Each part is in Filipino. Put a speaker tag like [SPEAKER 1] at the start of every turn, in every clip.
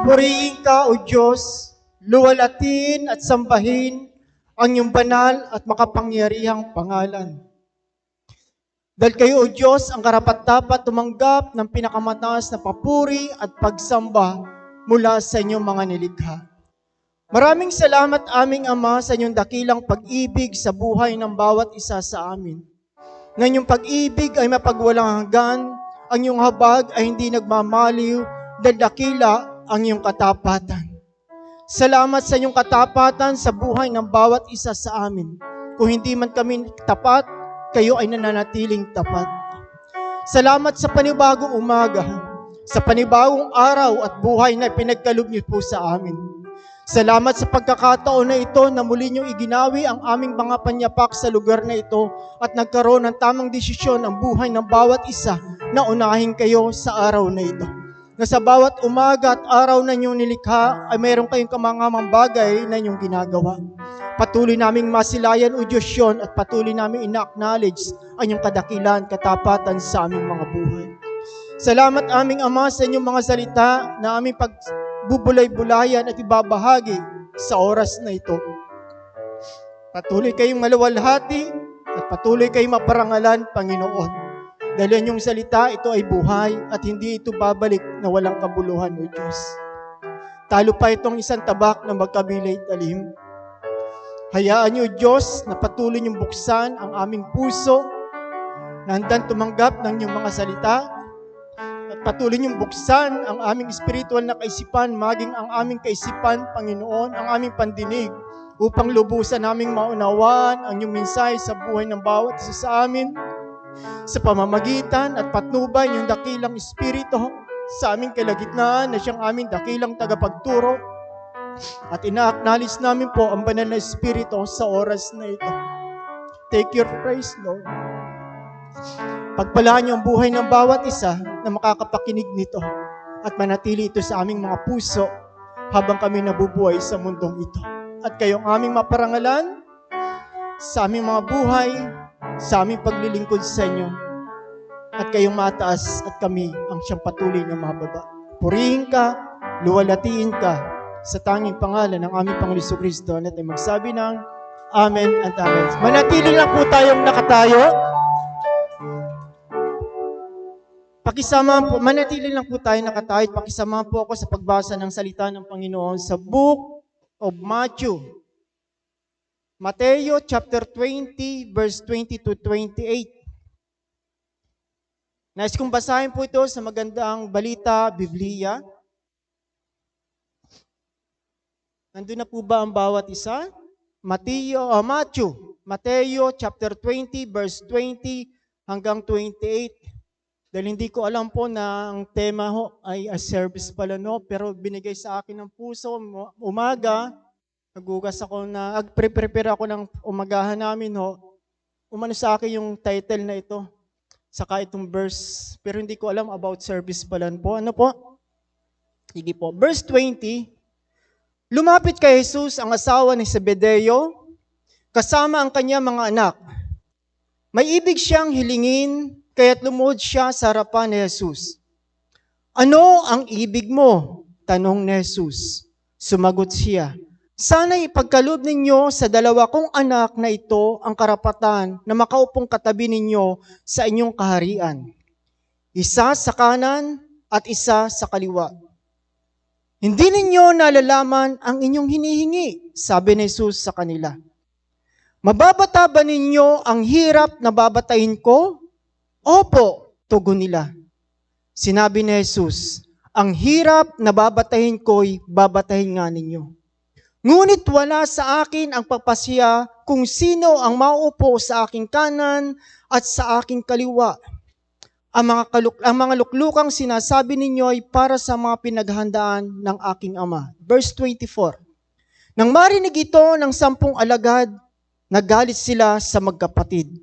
[SPEAKER 1] Purihin ka, O Diyos, luwalatin at sambahin ang iyong banal at makapangyarihang pangalan. Dahil kayo, O Diyos, ang karapat-dapat tumanggap ng pinakamataas na papuri at pagsamba mula sa inyong mga nilikha. Maraming salamat, aming Ama, sa inyong dakilang pag-ibig sa buhay ng bawat isa sa amin. Na inyong pag-ibig ay mapagwalang hanggan, ang iyong habag ay hindi nagmamaliw, dahil dakila ang iyong katapatan. Salamat sa iyong katapatan sa buhay ng bawat isa sa amin. Kung hindi man kami tapat, kayo ay nananatiling tapat. Salamat sa panibagong umaga, sa panibagong araw at buhay na pinagkaloob niyo po sa amin. Salamat sa pagkakataon na ito na muli niyong iginawi ang aming mga panyapak sa lugar na ito at nagkaroon ng tamang desisyon ang buhay ng bawat isa na unahin kayo sa araw na ito. Na sa bawat umaga at araw na inyong nilikha ay mayroon kayong kamangamang bagay na inyong ginagawa. Patuloy naming masilayan, O Diyos, yun, at patuloy naming ina-acknowledge ang inyong kadakilan, katapatan sa aming mga buhay. Salamat, aming Ama, sa inyong mga salita na aming pagbubulay-bulayan at ibabahagi sa oras na ito. Patuloy kayong maluwalhati at patuloy kayong maparangalan, Panginoon. Dahil ang inyong salita, ito ay buhay at hindi ito babalik na walang kabuluhan, O Diyos. Talo pa itong isang tabak na magkabilay talim. Hayaan niyo, Diyos, na patuloy niyong buksan ang aming puso na handang tumanggap ng inyong mga salita at patuloy niyong buksan ang aming spiritual na kaisipan, maging ang aming kaisipan, Panginoon, ang aming pandinig upang lubusan naming maunawaan ang inyong mensahe sa buhay ng bawat isa sa amin sa pamamagitan at patnubay niyong dakilang Espiritu sa aming kalagitnaan na siyang aming dakilang tagapagturo at ina-acknowledge namin po ang banal na Espiritu sa oras na ito. Take your praise, Lord. Pagpalaan niyo ang buhay ng bawat isa na makakapakinig nito at manatili ito sa aming mga puso habang kami nabubuhay sa mundong ito. At kayong aming maparangalan sa aming mga buhay, sa aming paglilingkod sa inyo, at kayong mataas at kami ang siyang patuloy na mababa. Purihin ka, luwalatiin ka sa tanging pangalan ng aming Panginoon Jesucristo at ay magsabi ng Amen and Amen. Manatili lang po tayong nakatayo. Manatili lang po tayo nakatayo. Pakisama po ako sa pagbasa ng salita ng Panginoon sa Book of Matthew. Mateo chapter 20 verse 20 to 28. Nais kong basahin po ito sa magandang balita, Biblia. Nandun na po ba ang bawat isa? Mateo chapter 20 verse 20 hanggang 28. Dahil hindi ko alam po na ang tema ho ay a service pala, no? Pero binigay sa akin ng puso, umaga, nagugas ako na, prepare ako ng umagahan namin ho. Umano sa akin yung title na ito, saka itong verse, pero hindi ko alam about service pala po. Ano po? Sige po. Verse 20, lumapit kay Jesus ang asawa ni Zebedeo, kasama ang kanyang mga anak. May ibig siyang hilingin, kaya't lumuhod siya sa harapan ni Jesus. Ano ang ibig mo? Tanong ni Jesus. Sumagot siya, sana'y ipagkaloob ninyo sa dalawa kong anak na ito ang karapatan na makaupong katabi ninyo sa inyong kaharian. Isa sa kanan at isa sa kaliwa. Hindi ninyo nalalaman ang inyong hinihingi, sabi ni Jesus sa kanila. Mababata ba ninyo ang hirap na babatahin ko? Opo, tugon nila. Sinabi ni Jesus, ang hirap na babatahin ko'y babatahin nga ninyo. Ngunit wala sa akin ang pagpasya kung sino ang mauupo sa aking kanan at sa aking kaliwa. Ang mga luklukang sinasabi ninyo ay para sa mga pinaghandaan ng aking Ama. Verse 24. Nang marinig ito ng 10 alagad, nagalit sila sa magkapatid.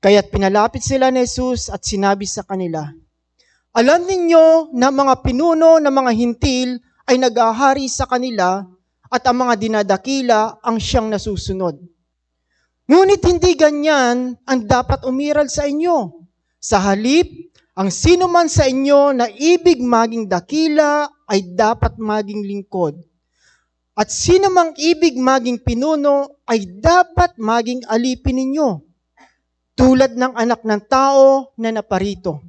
[SPEAKER 1] Kaya't pinalapit sila ni Jesus at sinabi sa kanila, alam ninyo na mga pinuno ng mga hintil ay nag-ahari sa kanila at ang mga dinadakila ang siyang nasusunod. Ngunit hindi ganyan ang dapat umiral sa inyo. Sa halip, ang sino man sa inyo na ibig maging dakila ay dapat maging lingkod. At sino mang ibig maging pinuno ay dapat maging alipin ninyo, tulad ng anak ng tao na naparito.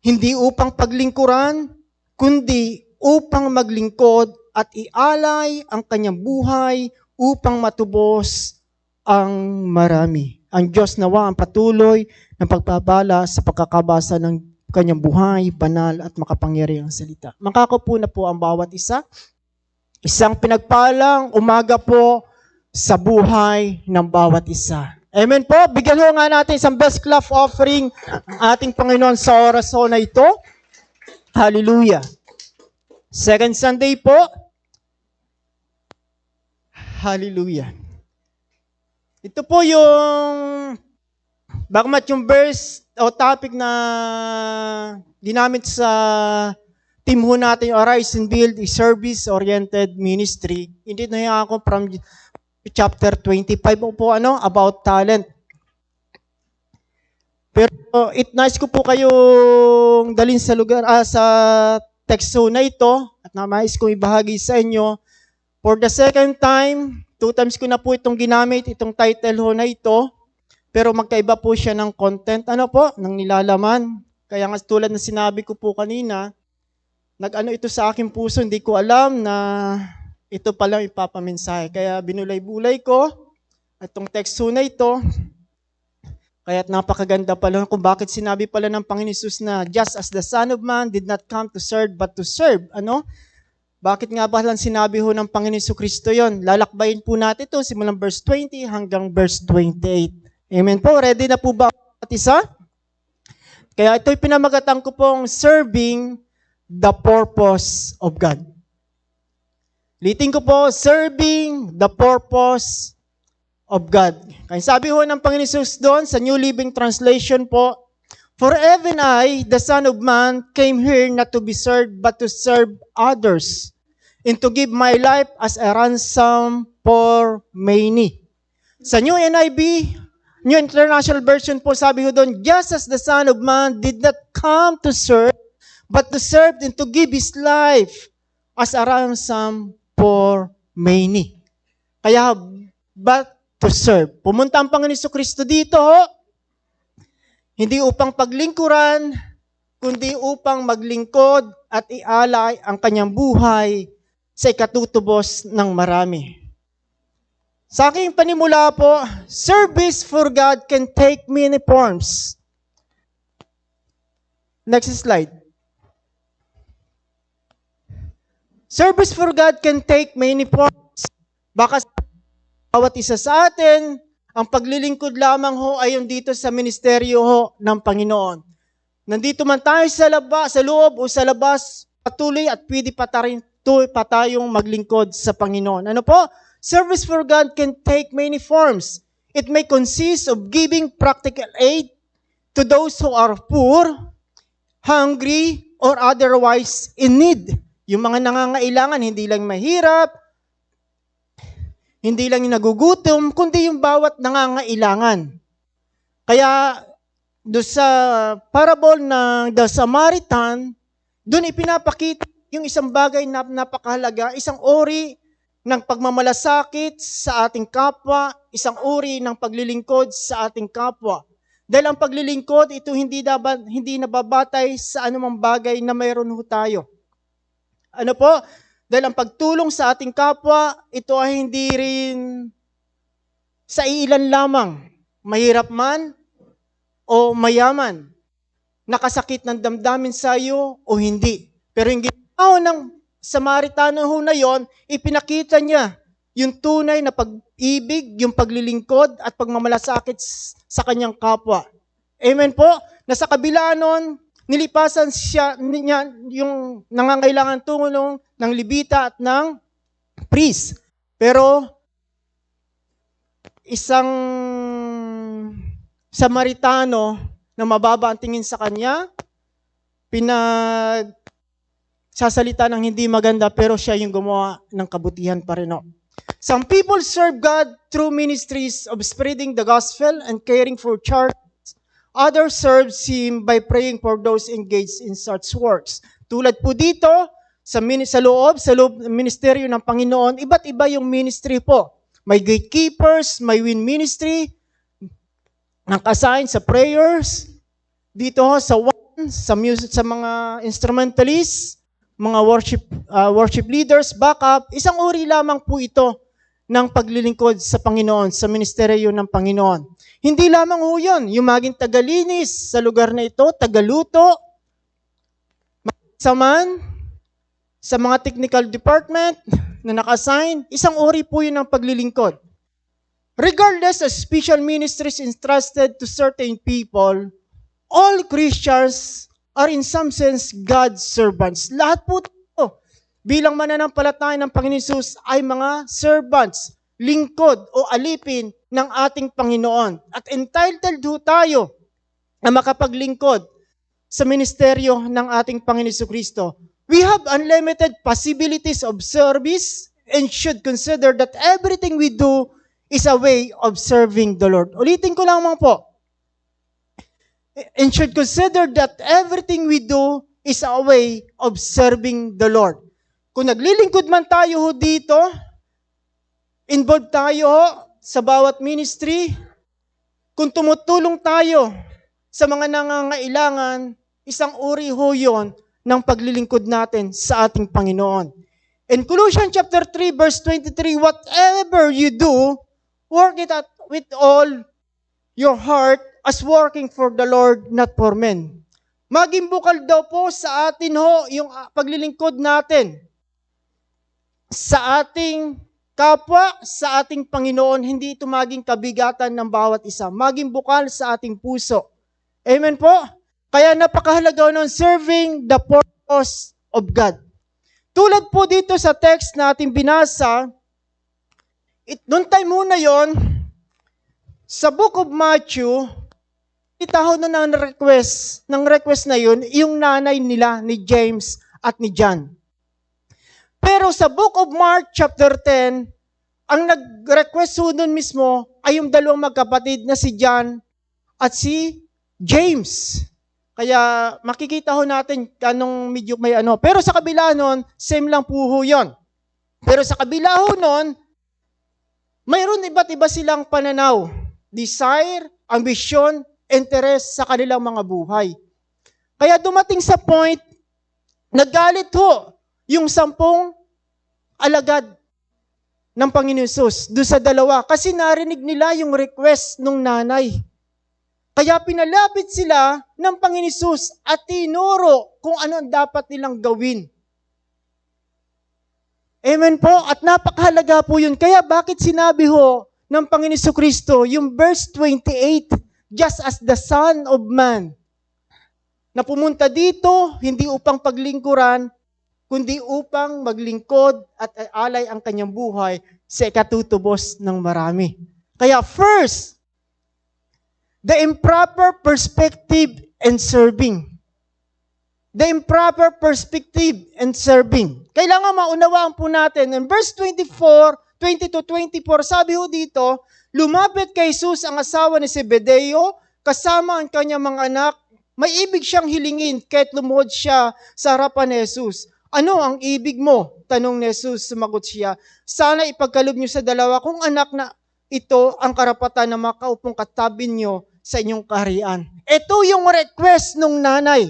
[SPEAKER 1] Hindi upang paglingkuran, kundi upang maglingkod at ialay ang kanyang buhay upang matubos ang marami. Ang Diyos nawa ang patuloy ng pagpapala sa pagkakabasa ng kanyang buhay, banal at makapangyarihang salita. Makakaupo na po ang bawat isa. Isang pinagpalang umaga po sa buhay ng bawat isa. Amen po. Bigyan ho nga natin isang best clap offering ang ating Panginoon sa oras ho na ito. Hallelujah. Second Sunday po. Hallelujah. Ito po yung bagamat yung verse o topic na ginamit sa team ho natin, Arise and Build, a service-oriented ministry. Hindi na ako from chapter 25 po about talent. Pero nice ko po kayong dalhin sa lugar, sa text na ito at namais kong ibahagi sa inyo. For the second time, 2 times ko na po itong ginamit, itong title ho na ito. Pero magkaiba po siya ng content, ng nilalaman. Kaya nga tulad na sinabi ko po kanina, nag-ano ito sa aking puso, hindi ko alam na ito pala ipapamensahe. Kaya binulay-bulay ko itong text na ito. Kaya't napakaganda pala kung bakit sinabi pala ng Panginoon Jesus na just as the Son of Man did not come to serve but to serve. Bakit nga ba lang sinabi ho ng Panginoon Jesucristo yon? Lalakbayin po natin ito simulang verse 20 hanggang verse 28. Amen po. Ready na po ba at isa? Kaya ito'y pinamagatan ko pong serving the purpose of God. Liting ko po, serving the purpose of God. Kaya sabi ho ng Panginoon Jesus doon sa New Living Translation po, for even I, the Son of Man, came here not to be served, but to serve others, and to give my life as a ransom for many. Sa New NIV, New International Version po, sabi ho doon, just as the Son of Man did not come to serve, but to serve and to give His life as a ransom for many. Kaya, but to serve. Pumunta ang Panginoon Jesucristo dito, hindi upang paglingkuran, kundi upang maglingkod at ialay ang kanyang buhay sa ikatutubos ng marami. Sa aking panimula po, service for God can take many forms. Next slide. Service for God can take many forms. Baka bawat isa sa atin, ang paglilingkod lamang ho ay yung dito sa ministeryo ho ng Panginoon. Nandito man tayo sa loob o sa labas, patuloy at pwede pa tayong maglingkod sa Panginoon. Ano po? Service for God can take many forms. It may consist of giving practical aid to those who are poor, hungry, or otherwise in need. Yung mga nangangailangan, hindi lang mahirap, hindi lang yung nagugutom, kundi yung bawat nangangailangan. Kaya, doon sa parable ng The Samaritan, doon ipinapakita yung isang bagay na napakahalaga, isang uri ng pagmamalasakit sa ating kapwa, isang uri ng paglilingkod sa ating kapwa. Dahil ang paglilingkod, ito hindi nababatay sa anumang bagay na mayroon ho tayo. Ano po? Dahil ang pagtulong sa ating kapwa, ito ay hindi rin sa ilan lamang. Mahirap man o mayaman. Nakasakit ng damdamin sa iyo o hindi. Pero yung ginawa ng Samaritano ho na yon, ipinakita niya yung tunay na pag-ibig, yung paglilingkod at pagmamalasakit sa kanyang kapwa. Amen po? Na sa kabila nun, nilipasan niya yung nangangailangan tulong ng Levita at ng priest. Pero isang Samaritano na mababa ang tingin sa kanya, pinagsasalita ng hindi maganda, pero siya yung gumawa ng kabutihan pa rin. Some people serve God through ministries of spreading the gospel and caring for church. Others serve Him by praying for those engaged in such works. Tulad po dito, sa loob ng ministeryo ng Panginoon, iba't iba yung ministry po. May gatekeepers, may win ministry, nakasign sa prayers, dito sa music, sa mga instrumentalists, mga worship leaders, backup, isang uri lamang po ito ng paglilingkod sa Panginoon, sa ministeryo ng Panginoon. Hindi lamang ho yun, yung maging tagalinis sa lugar na ito, tagaluto, saman, sa mga technical department na naka-assign, isang uri po yun ng paglilingkod. Regardless of special ministries entrusted to certain people, all Christians are in some sense God's servants. Lahat po ito, bilang mananampalataya ng Panginoon Hesus, ay mga servants, lingkod o alipin ng ating Panginoon. At entitled ho tayo na makapaglingkod sa ministeryo ng ating Panginoon Jesucristo. We have unlimited possibilities of service and should consider that everything we do is a way of serving the Lord. Ulitin ko lang mga po. And should consider that everything we do is a way of serving the Lord. Kung naglilingkod man tayo ho dito, involved tayo sa bawat ministry, kung tumutulong tayo sa mga nangangailangan, isang uri ho yun ng paglilingkod natin sa ating Panginoon. In Colossians chapter 3 verse 23, whatever you do, work it out with all your heart as working for the Lord, not for men. Maging bukal daw po sa atin ho yung paglilingkod natin sa ating kapwa, sa ating Panginoon, hindi ito maging kabigatan ng bawat isa. Maging bukal sa ating puso. Amen po? Kaya napakahalaga nun, serving the purpose of God. Tulad po dito sa text na ating binasa, noong time muna yon, sa Book of Matthew, itaho na ng request na yun, yung nanay nila ni James at ni John. Pero sa Book of Mark chapter 10, ang nag-request nun mismo ay yung dalawang magkapatid na si John at si James. Kaya makikita ho natin anong medyo may ano. Pero sa kabila nun, same lang po ho yun. Pero sa kabila ho nun, mayroon iba't iba silang pananaw, desire, ambition, interest sa kanilang mga buhay. Kaya dumating sa point, naggalit ho yung 10 alagad ng Panginoon Hesus doon sa dalawa kasi narinig nila yung request ng nanay. Kaya pinalapit sila ng Panginoon Hesus at tinuro kung ano ang dapat nilang gawin. Amen po? At napakahalaga po yun. Kaya bakit sinabi ho ng Panginoon Jesucristo, yung verse 28, just as the Son of Man, na pumunta dito, hindi upang paglingkuran, kundi upang maglingkod at alay ang kanyang buhay sa ikatutubos ng marami. Kaya first, the improper perspective and serving. The improper perspective and serving. Kailangan maunawaan po natin. In verse 24, 20-24, sabi ho dito, lumapit kay Jesus ang asawa ni Zebedeo, kasama ang kanyang mga anak. May ibig siyang hilingin kahit lumuhod siya sa harapan ni Jesus. Ano ang ibig mo? Tanong ni Jesus, sumagot siya. Sana ipagkaloob niyo sa dalawa kung anak na ito ang karapatan na makaupong katabi niyo sa inyong kaharian. Ito yung request ng nanay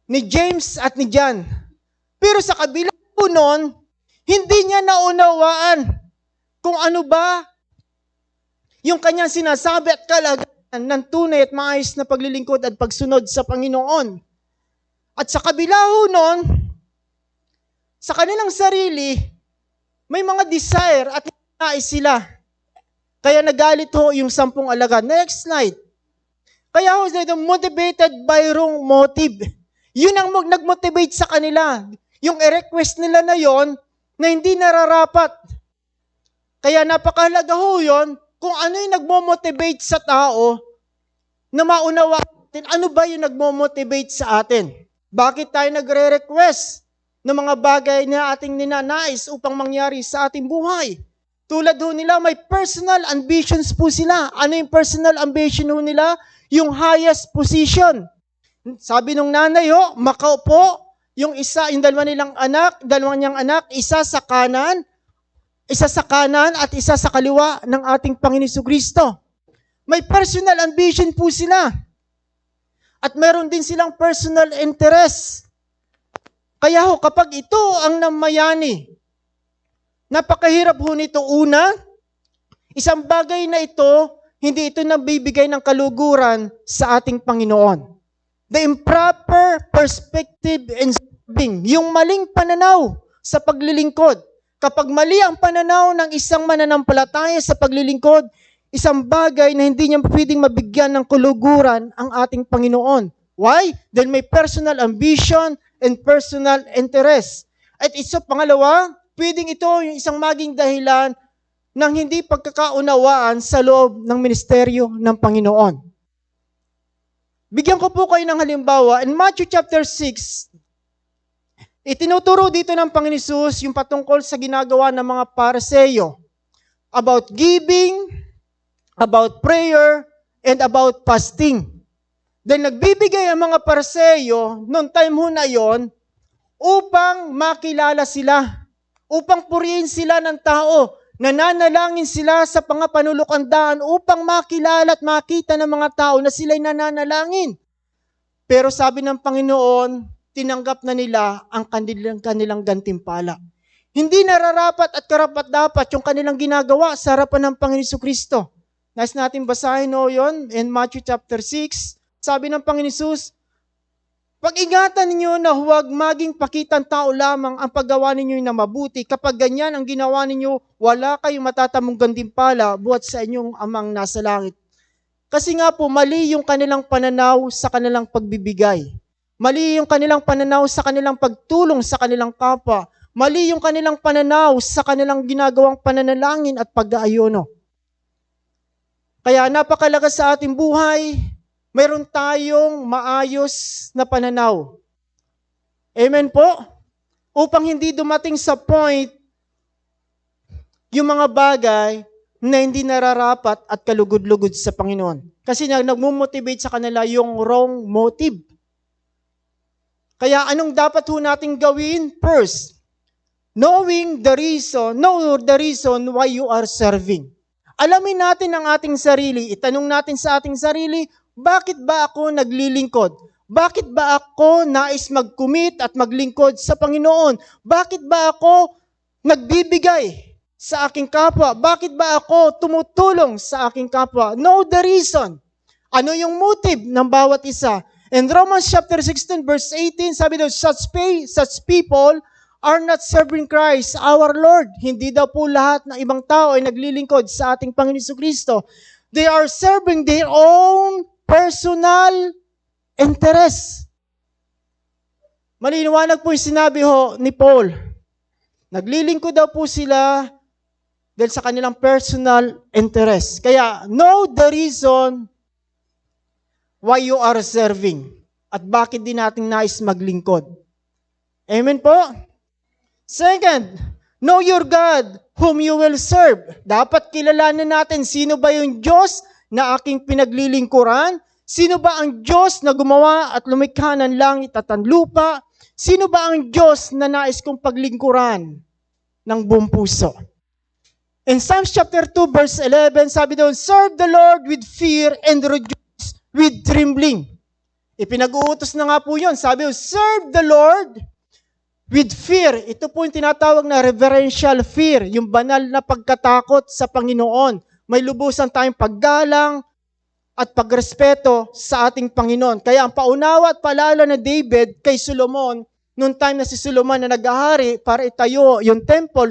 [SPEAKER 1] ni James at ni John. Pero sa kabila po nun, hindi niya naunawaan kung ano ba yung kanyang sinasabi at kalagayan ng tunay at maayos na paglilingkod at pagsunod sa Panginoon. At sa kabila ho nun, sa kanilang sarili, may mga desire at nais sila. Kaya nagalit ho yung 10 alagad. Next slide. Kaya ho sila motivated by wrong motive. Yun ang nag-motivate sa kanila. Yung i-request nila na yon na hindi nararapat. Kaya napakahalaga ho yun kung ano yung nagmo-motivate sa tao na maunawa natin, ano ba yung nagmo-motivate sa atin? Bakit tayo nagre-request ng mga bagay na ating ninanais upang mangyari sa ating buhay? Tulad ho nila, may personal ambitions po sila. Ano yung personal ambition ho nila? Yung highest position. Sabi nung nanay ho, makaupo, yung dalawa niyang anak, isa sa kanan at isa sa kaliwa ng ating Panginoon Jesucristo. May personal ambition po sila. At meron din silang personal interest. Kaya ho, kapag ito ang namayani, napakahirap ho nito. Una, isang bagay na ito, hindi ito nabibigay ng kaluguran sa ating Panginoon. The improper perspective in serving, yung maling pananaw sa paglilingkod. Kapag mali ang pananaw ng isang mananampalataya sa paglilingkod, isang bagay na hindi niya pwedeng mabigyan ng kaluguran ang ating Panginoon. Why? Dahil may personal ambition and personal interest. At pangalawa, pwedeng ito yung isang maging dahilan ng hindi pagkakaunawaan sa loob ng ministeryo ng Panginoon. Bigyan ko po kayo ng halimbawa. In Matthew chapter 6, itinuturo dito ng Panginoon Hesus yung patungkol sa ginagawa ng mga Pariseyo about giving, about prayer, and about fasting. Dahil nagbibigay ang mga Pariseyo noong time ho na yon upang makilala sila, upang purihin sila ng tao, nananalangin sila sa pangapanulukandaan upang makilala at makita ng mga tao na sila'y nananalangin. Pero sabi ng Panginoon, tinanggap na nila ang kanilang gantimpala. Hindi nararapat at karapat-dapat yung kanilang ginagawa sa harapan ng Panginoon Jesucristo. Nais natin basahin yon in Matthew chapter 6. Sabi ng Panginoon Hesus, pag-ingatan ninyo na huwag maging pakitang tao lamang ang paggawa ninyo na mabuti. Kapag ganyan ang ginawa ninyo, wala kayong matatamong gantimpala buhat sa inyong amang nasa langit. Kasi nga po, mali yung kanilang pananaw sa kanilang pagbibigay. Mali yung kanilang pananaw sa kanilang pagtulong sa kanilang kapwa. Mali yung kanilang pananaw sa kanilang ginagawang pananalangin at pag-aayono. Kaya napakalaga sa ating buhay, mayroon tayong maayos na pananaw. Amen po? Upang hindi dumating sa point yung mga bagay na hindi nararapat at kalugod-lugod sa Panginoon. Kasi nagmumotivate sa kanila yung wrong motive. Kaya anong dapat ho nating gawin? First, know the reason why you are serving. Alamin natin ang ating sarili. Itanong natin sa ating sarili, bakit ba ako naglilingkod? Bakit ba ako nais mag-commit at maglingkod sa Panginoon? Bakit ba ako nagbibigay sa aking kapwa? Bakit ba ako tumutulong sa aking kapwa? Know the reason. Ano yung motive ng bawat isa? In Romans chapter 16 verse 18, sabi daw, such people are not serving Christ, our Lord. Hindi daw po lahat ng ibang tao ay naglilingkod sa ating Panginoon Jesucristo. They are serving their own personal interest. Maliliwanag po yung sinabi ho ni Paul. Naglilingkod daw po sila dahil sa kanilang personal interest. Kaya, know the reason why you are serving at bakit din natin nais maglingkod. Amen po? Second, know your God whom you will serve. Dapat kilalanin natin sino ba yung Diyos na aking pinaglilingkuran? Sino ba ang Diyos na gumawa at lumikha ng langit at ang lupa? Sino ba ang Diyos na nais kong paglingkuran ng buong puso? In Psalms chapter 2 verse 11, sabi doon, serve the Lord with fear and rejoice with trembling. Ipinag-uutos na nga po yun. Sabi doon, serve the Lord with fear. Ito po yung tinatawag na reverential fear, yung banal na pagkatakot sa Panginoon. May lubusan tayong paggalang at pagrespeto sa ating Panginoon. Kaya ang paunawa at paalala na David kay Solomon, noong time na si Solomon na nag-ahari para itayo yung temple,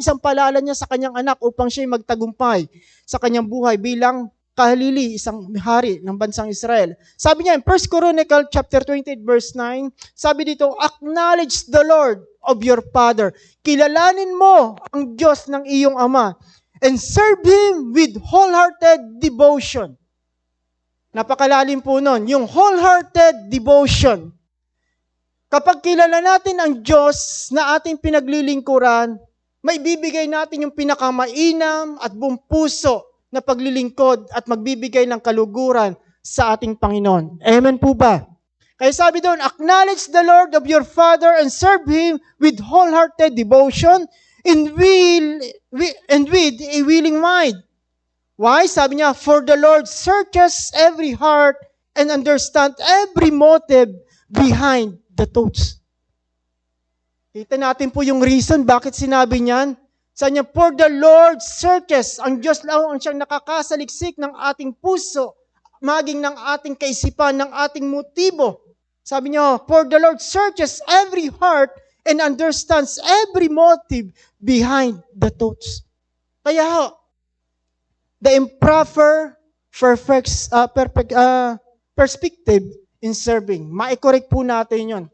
[SPEAKER 1] isang paalala niya sa kanyang anak upang siya'y magtagumpay sa kanyang buhay bilang kahalili, isang hari ng bansang Israel. Sabi niya in 1 Chronicle chapter 28 verse 9, sabi dito, acknowledge the Lord of your father. Kilalanin mo ang Diyos ng iyong ama and serve Him with wholehearted devotion. Napakalalim po nun, yung wholehearted devotion. Kapag kilala natin ang Diyos na ating pinaglilingkuran, may bibigay natin yung pinakamainam at buong puso na paglilingkod at magbibigay ng kaluguran sa ating Panginoon. Amen po ba? Kaya sabi doon, acknowledge the Lord of your father and serve Him with wholehearted devotion and with a willing mind. Why? Sabi niya, for the Lord searches every heart and understands every motive behind the thoughts. Kita natin po yung reason bakit sinabi niyan. Sabi niya, for the Lord searches, ang Diyos lang ang siyang nakakasaliksik ng ating puso, maging ng ating kaisipan, ng ating motibo. Sabi niya, for the Lord searches every heart and understands every motive behind the thoughts. Kaya the improper perspective in serving, ma-correct po natin yon.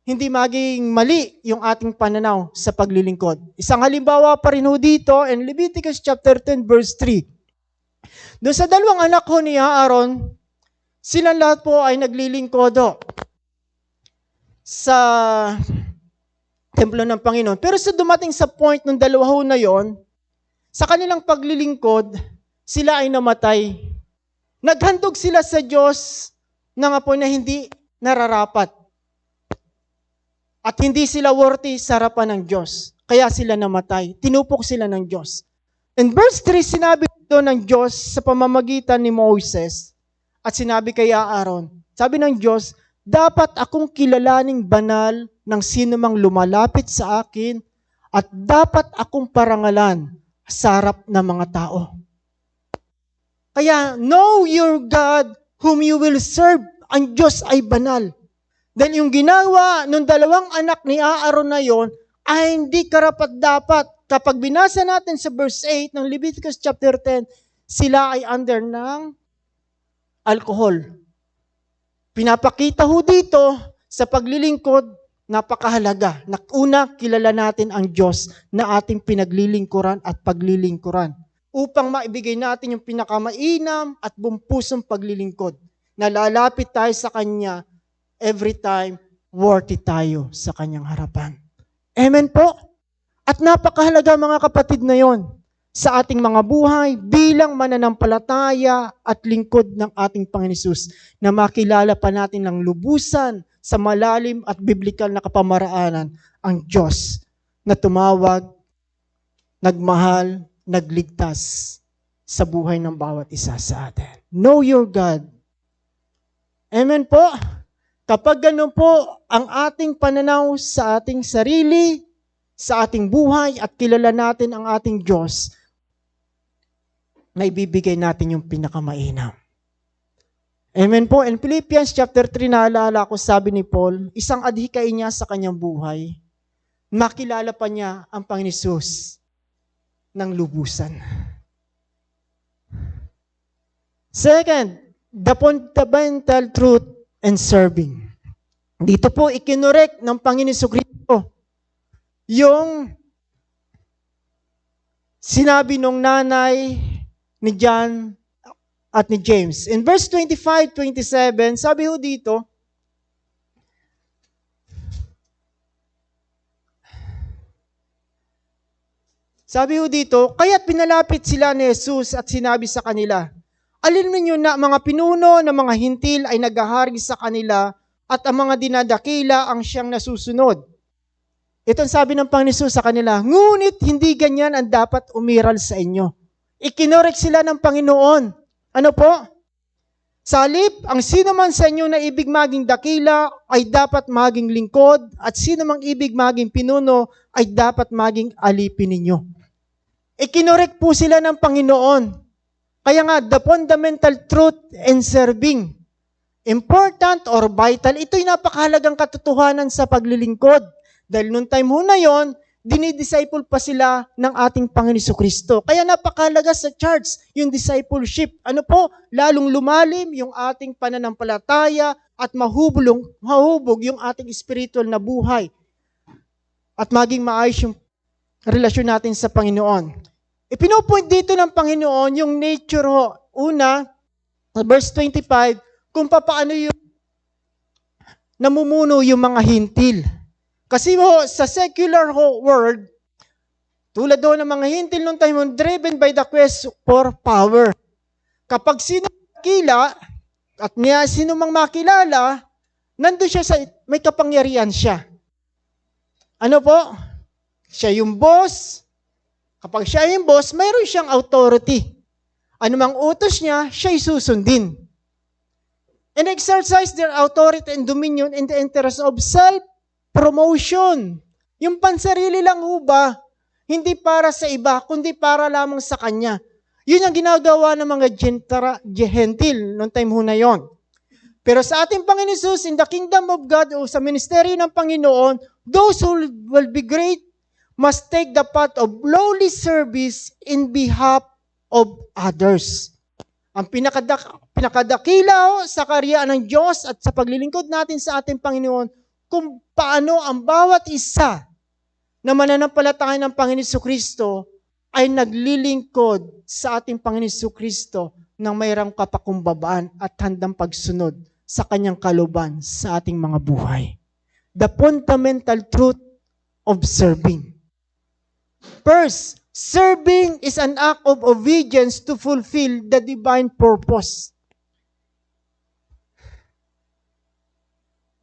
[SPEAKER 1] Hindi maging mali yung ating pananaw sa paglilingkod. Isang halimbawa pa rin ho dito in Leviticus chapter 10 verse 3. Doon sa dalawang anak ho ni Aaron, silang lahat po ay naglilingkod sa templo ng Panginoon. Pero sa dumating sa point ng dalawa ho na yon, sa kanilang paglilingkod, sila ay namatay. Naghandog sila sa Diyos na nga po na hindi nararapat. At hindi sila worthy sa harapan ng Diyos. Kaya sila namatay. Tinupok sila ng Diyos. In verse 3, sinabi ito ng Diyos sa pamamagitan ni Moses at sinabi kay Aaron, sabi ng Diyos, dapat akong kilalaning banal ng sino mang lumalapit sa akin at dapat akong parangalan sa harap ng mga tao. Kaya, know your God whom you will serve. Ang Diyos ay banal. Dahil yung ginawa ng dalawang anak ni Aaron na yon ay hindi karapat-dapat. Kapag binasa natin sa verse 8 ng Leviticus chapter 10, sila ay under ng alcohol. Pinapakita ho dito sa paglilingkod, napakahalaga. Una, kilala natin ang Diyos na ating pinaglilingkuran at paglilingkuran upang maibigay natin yung pinakamainam at bumpusong paglilingkod. Nalalapit tayo sa Kanya every time, worthy tayo sa Kanyang harapan. Amen po? At napakahalaga mga kapatid na yon sa ating mga buhay bilang mananampalataya at lingkod ng ating Panginoon Hesus na makilala pa natin ng lubusan sa malalim at biblikal na kapamaraanan ang Diyos na tumawag, nagmahal, nagligtas sa buhay ng bawat isa sa atin. Know your God. Amen po? Kapag ganun po ang ating pananaw sa ating sarili, sa ating buhay at kilala natin ang ating Diyos, na ibibigay natin yung pinakamainam. Amen po. In Philippians chapter 3, naalala ko sabi ni Paul, isang adhikain niya sa kanyang buhay, makilala pa niya ang Panginoon Hesus ng lubusan. Second, the fundamental truth and serving. Dito po, ikinorek ng Panginoon Jesucristo yung sinabi nung nanay ni John at ni James. In verse 25-27, sabi ho dito, kaya't pinalapit sila ni Jesus at sinabi sa kanila, alin ninyo na mga pinuno ng mga hintil ay naghahari sa kanila at ang mga dinadakila ang siyang nasusunod. Itong sabi ng Panginoon Hesus sa kanila, ngunit hindi ganyan ang dapat umiral sa inyo. Ikinorek sila ng Panginoon. Ano po? Sa halip, ang sino man sa inyo na ibig maging dakila ay dapat maging lingkod at sino mang ibig maging pinuno ay dapat maging alipin ninyo. Ikinorek po sila ng Panginoon. Kaya nga, the fundamental truth in serving, important or vital, ito'y napakahalagang katotohanan sa paglilingkod. Dahil noong time ho na yon, dinidisciple pa sila ng ating Panginoon Jesucristo. Kaya napakalaga sa church yung discipleship. Ano po? Lalong lumalim yung ating pananampalataya at mahubog yung ating spiritual na buhay. At maging maayos yung relasyon natin sa Panginoon. Ipinopoint dito ng Panginoon yung nature ho. Una, verse 25, kung paano yung namumuno yung mga hintil. Kasi ho, sa secular world, tulad ho ng mga hintil noong time, driven by the quest for power. Kapag sino makila, at sino mang makilala, nandun siya may kapangyarihan siya. Ano po? Siya yung boss. Kapag siya yung boss, mayroon siyang authority. Ano mang utos niya, siya'y susundin. And exercise their authority and dominion in the interest of self-promotion. Yung pansarili lang ho ba? Hindi para sa iba, kundi para lamang sa kanya. Yun ang ginagawa ng mga gentil noong time ho na yon. Pero sa ating Panginoon Jesus, in the kingdom of God o sa ministeryo ng Panginoon, those who will be great must take the path of lowly service in behalf of others. Ang pinakadakila sa karyaan ng Diyos at sa paglilingkod natin sa ating Panginoon, kung paano ang bawat isa na mananampalataya ng Panginoon Jesucristo ay naglilingkod sa ating Panginoon Jesucristo ng mayroong kapakumbabaan at handang pagsunod sa kanyang kaluban sa ating mga buhay. The fundamental truth of serving. First, serving is an act of obedience to fulfill the divine purpose.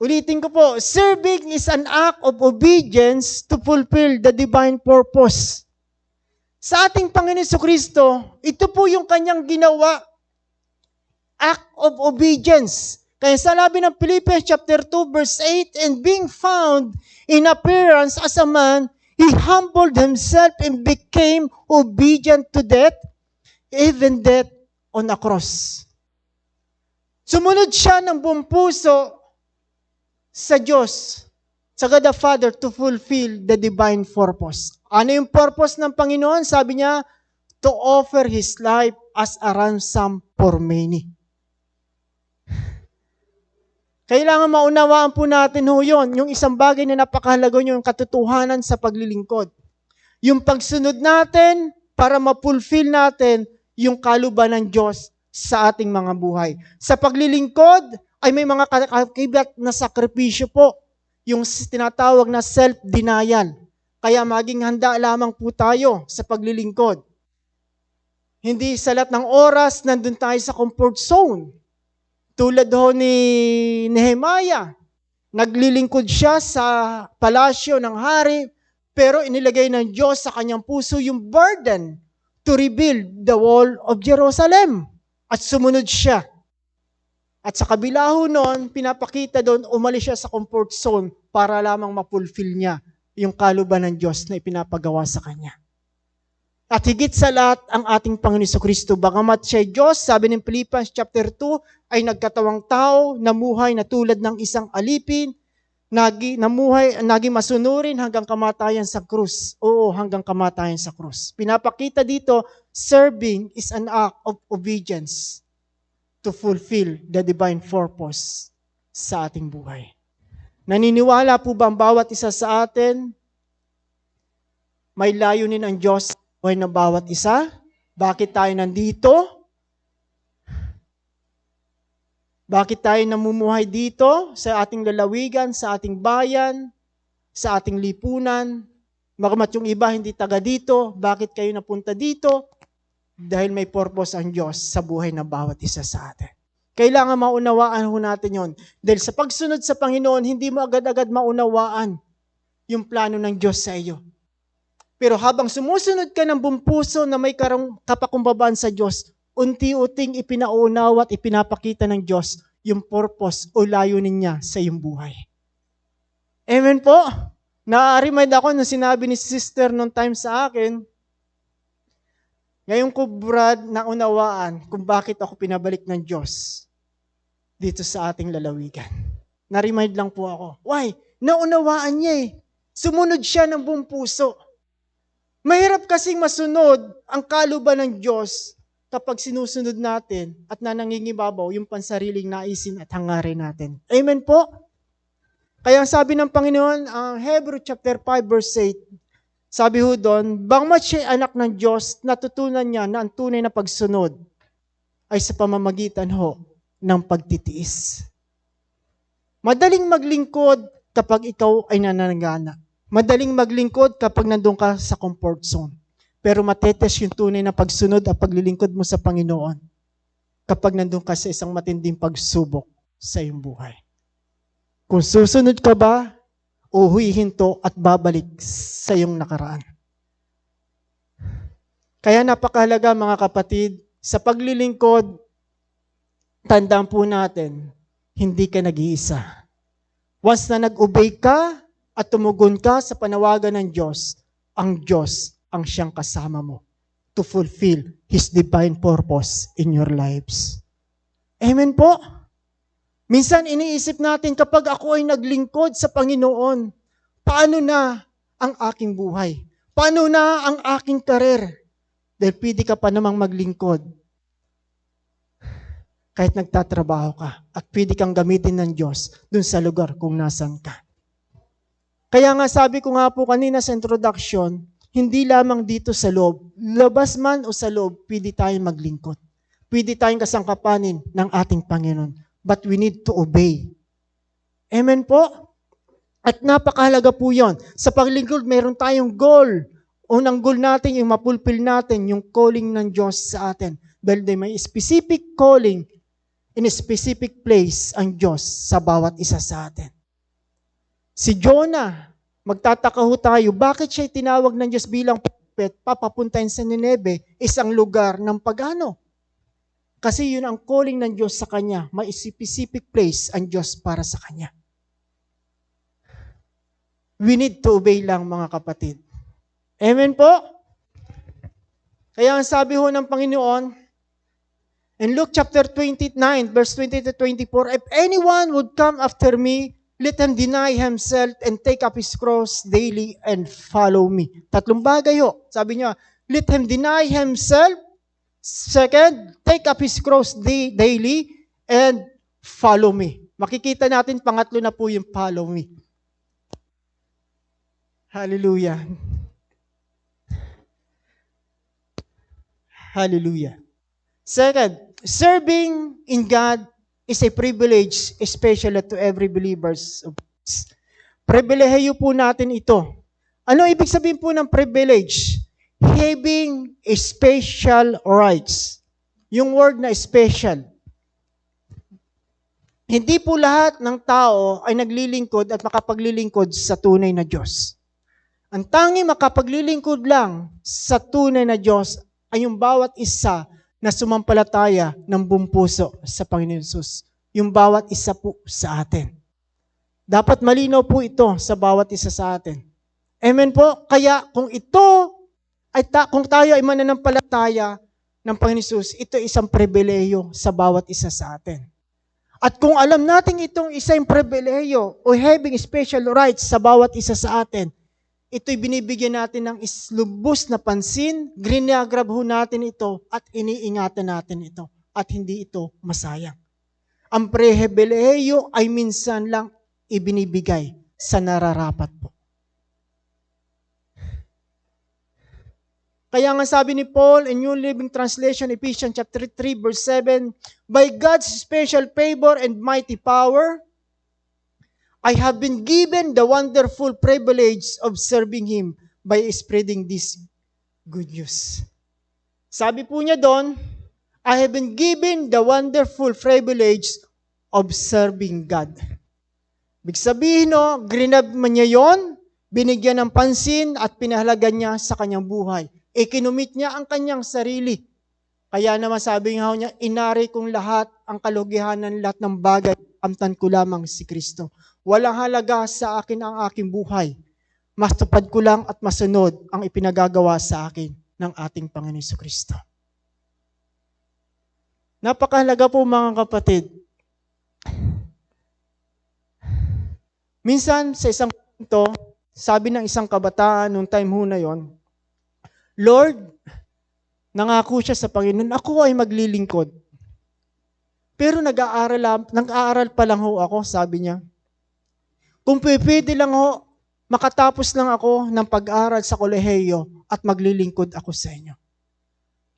[SPEAKER 1] Ulitin ko po, serving is an act of obedience to fulfill the divine purpose. Sa ating Panginoon Jesucristo, ito po yung kanyang ginawa, act of obedience. Kaya sa labi ng Philippians chapter 2 verse 8, and being found in appearance as a man, he humbled himself and became obedient to death, even death on a cross. Sumunod siya ng buong puso sa Diyos, sa God the Father, to fulfill the divine purpose. Ano yung purpose ng Panginoon? Sabi niya, to offer His life as a ransom for many. Kailangan maunawaan po natin ho yun, yung isang bagay na napakahalaga nyo, yung katotohanan sa paglilingkod. Yung pagsunod natin para ma-fulfill natin yung kaluban ng Diyos sa ating mga buhay. Sa paglilingkod ay may mga kakibat na sakripisyo po, yung tinatawag na self-denial. Kaya maging handa lamang po tayo sa paglilingkod. Hindi sa lahat ng oras nandun tayo sa comfort zone. Tulad ho ni Nehemiah, naglilingkod siya sa palasyo ng hari, pero inilagay ng Diyos sa kanyang puso yung burden to rebuild the wall of Jerusalem. At sumunod siya. At sa kabila ho noon, pinapakita doon, umalis siya sa comfort zone para lamang mapulfill niya yung kaluban ng Diyos na ipinapagawa sa kanya. At higit sa lahat, ang ating Panginoon Jesucristo, bagamat siya Diyos, sabi ng Philippians chapter 2, ay nagkatawang tao, namuhay na tulad ng isang alipin, naging masunurin hanggang kamatayan sa krus. Oo, hanggang kamatayan sa krus. Pinapakita dito, serving is an act of obedience to fulfill the divine purpose sa ating buhay. Naniniwala po ba ang bawat isa sa atin? May layunin ang Diyos sa buhay ng bawat isa? Bakit tayo nandito? Bakit tayo namumuhay dito sa ating lalawigan, sa ating bayan, sa ating lipunan? Bagamat yung iba hindi taga dito, bakit kayo napunta dito? Dahil may purpose ang Diyos sa buhay ng bawat isa sa atin. Kailangan maunawaan ho natin yon. Dahil sa pagsunod sa Panginoon, hindi mo agad-agad maunawaan yung plano ng Diyos sa iyo. Pero habang sumusunod ka ng buong puso na may kapakumbabaan sa Diyos, unti-unting ipinaunawa at ipinapakita ng Diyos yung purpose o layunin niya sa iyong buhay. Amen po? Na-remind ako na sinabi ni sister noong time sa akin, ngayon ko, Brad, naunawaan kung bakit ako pinabalik ng Diyos dito sa ating lalawigan. Na-remind lang po ako. Why? Naunawaan niya eh. Sumunod siya ng buong puso. Mahirap kasing masunod ang kalooban ng Diyos kapag sinusunod natin at nangingibabaw yung pansariling naisin at hangarin natin. Amen po? Kaya sabi ng Panginoon, ang Hebrew chapter 5 verse 8, sabi ho doon, bangmat siya anak ng Diyos, natutunan niya na ang tunay na pagsunod ay sa pamamagitan ho ng pagtitiis. Madaling maglingkod kapag ikaw ay nananagana. Madaling maglingkod kapag nandun ka sa comfort zone. Pero matetes yung tunay na pagsunod at paglilingkod mo sa Panginoon kapag nandun ka sa isang matinding pagsubok sa iyong buhay. Kung susunod ka ba, uhuihin to at babalik sa iyong nakaraan. Kaya napakahalaga mga kapatid, sa paglilingkod, tandaan po natin, hindi ka nag-iisa. Once na nag-obey ka at tumugon ka sa panawagan ng Diyos ang siyang kasama mo to fulfill His divine purpose in your lives. Amen po? Minsan iniisip natin kapag ako ay naglingkod sa Panginoon, paano na ang aking buhay? Paano na ang aking karir? Dahil pwede ka pa namang maglingkod kahit nagtatrabaho ka at pwede kang gamitin ng Diyos dun sa lugar kung nasan ka. Kaya nga sabi ko nga po kanina sa introduction, hindi lamang dito sa loob, labas man o sa loob, pwede tayong maglingkod. Pwede tayong kasangkapanin ng ating Panginoon. But we need to obey. Amen po? At napakahalaga po yon. Sa paglingkod, meron tayong goal. Unang goal natin, yung mapulfill natin, yung calling ng Diyos sa atin. Dahil may specific calling in a specific place ang Diyos sa bawat isa sa atin. Si Jonah, magtataka ho tayo, bakit siya tinawag ng Diyos bilang prophet, papapuntahin sa Nineve, isang lugar ng pagano? Kasi yun ang calling ng Diyos sa kanya, may specific place ang Diyos para sa kanya. We need to obey lang mga kapatid. Amen po? Kaya ang sabi ho ng Panginoon, in Luke chapter 29, verse 20 to 24, if anyone would come after me, let him deny himself and take up his cross daily and follow me. Tatlong bagay ho. Sabi niya, let him deny himself. Second, take up his cross daily and follow me. Makikita natin, pangatlo na po yung follow me. Hallelujah. Hallelujah. Second, serving in God is a privilege, especially to every believers. Pribilehiyo po natin ito. Ano ibig sabihin po ng privilege? Having a special rights. Yung word na special. Hindi po lahat ng tao ay naglilingkod at makapaglilingkod sa tunay na Diyos. Ang tanging makapaglilingkod lang sa tunay na Diyos ay yung bawat isa na sumampalataya ng buong puso sa Panginoon Hesus. Yung bawat isa po sa atin. Dapat malinaw po ito sa bawat isa sa atin. Amen po? Kaya kung kung tayo ay mananampalataya ng Panginoon Hesus, ito ay isang pribileyo sa bawat isa sa atin. At kung alam natin itong isang pribileyo o having special rights sa bawat isa sa atin, ito'y binibigyan natin ng lubos na pansin, grinagrab ho natin ito at iniingatan natin ito at hindi ito masayang. Ang pribileyo ay minsan lang ibinibigay sa nararapat po. Kaya nga sabi ni Paul in New Living Translation, Ephesians chapter 3 verse 7, by God's special favor and mighty power, I have been given the wonderful privilege of serving Him by spreading this good news. Sabi po niya doon, I have been given the wonderful privilege of serving God. Ibig sabihin, grinab man niya yon, binigyan ng pansin at pinahalagan niya sa kanyang buhay. Ikinumit niya ang kanyang sarili. Kaya naman sabi nga niya, inari kong lahat ang kalugihanan, lahat ng bagay, amtan ko lamang si Kristo. Walang halaga sa akin ang aking buhay. Mas tupad ko lang at masunod ang ipinagagawa sa akin ng ating Panginoon Kristo. Napakahalaga po mga kapatid. Minsan sa isang punto, sabi ng isang kabataan nung time ho na yon, Lord, nangako siya sa Panginoon, ako ay maglilingkod. Pero nag-aaral pa lang ho ako, sabi niya. Kung pwede lang ho, makatapos lang ako ng pag-aaral sa kolehiyo at maglilingkod ako sa inyo.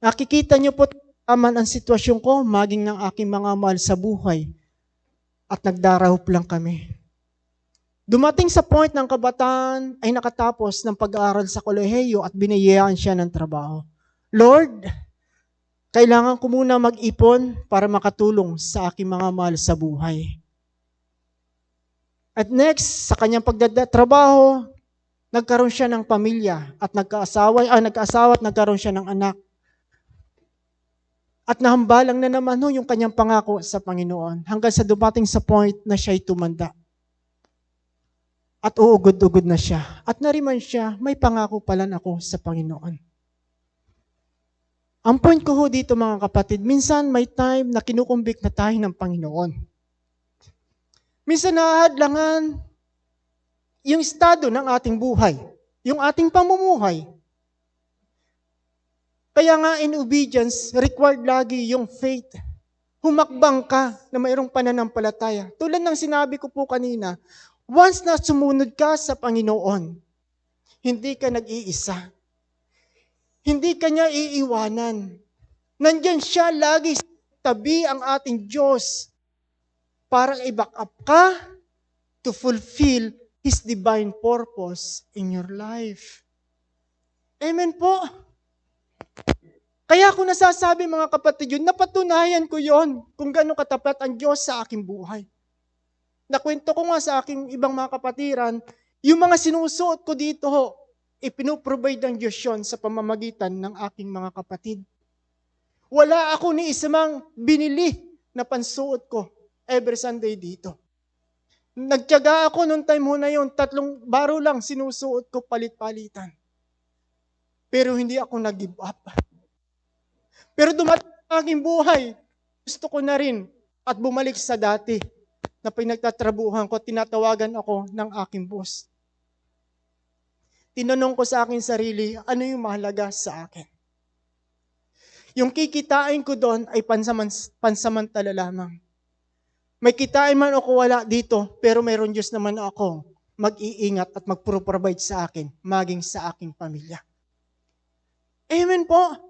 [SPEAKER 1] Nakikita niyo po taman ang sitwasyon ko, maging ng aking mga mahal sa buhay. At nagdarahop lang kami. Dumating sa point ng kabataan ay nakatapos ng pag-aaral sa kolehiyo at biniyayaan siya ng trabaho. Lord, kailangan ko muna mag-ipon para makatulong sa aking mga mahal sa buhay. At next, sa kanyang pagdatrabaho, nagkaroon siya ng pamilya at nagkaasawa at nagkaroon siya ng anak. At nahambalang na naman yung kanyang pangako sa Panginoon hanggang sa dumating sa point na siya'y tumanda. At uugod-ugod na siya. At nariman siya, may pangako pala ako sa Panginoon. Ang point ko ho dito mga kapatid, minsan may time na kinukumbik na tayo ng Panginoon. Minsan nahahadlangan yung estado ng ating buhay, yung ating pamumuhay. Kaya nga in obedience, required lagi yung faith. Humakbang ka na mayroong pananampalataya. Tulad ng sinabi ko po kanina, once na sumunod ka sa Panginoon, hindi ka nag-iisa. Hindi ka niya iiwanan. Nandyan siya lagi sa tabi ang ating Diyos para i-back up ka to fulfill His divine purpose in your life. Amen po. Kaya ako nasasabi mga kapatid yun, napatunayan ko yon kung gaano katapat ang Diyos sa aking buhay. Nakwento ko nga sa aking ibang mga kapatiran, yung mga sinusuot ko dito ho, ipinuprovide ng Diyos yun sa pamamagitan ng aking mga kapatid. Wala ako ni isamang binili na pansuot ko every Sunday dito. Nagtiyaga ako nung time ho na yun, 3 baro lang sinusuot ko palit-palitan. Pero hindi ako nag-give up. Pero dumating ang aking buhay, gusto ko na rin at bumalik sa dati na pinagtatrabuhan ko, tinatawagan ako ng aking boss. Tinanong ko sa aking sarili, ano yung mahalaga sa akin? Yung kikitain ko doon ay pansamantala lamang. May kitain man ako wala dito, pero mayroon Diyos naman ako mag-iingat at mag-provide sa akin, maging sa aking pamilya. Amen po.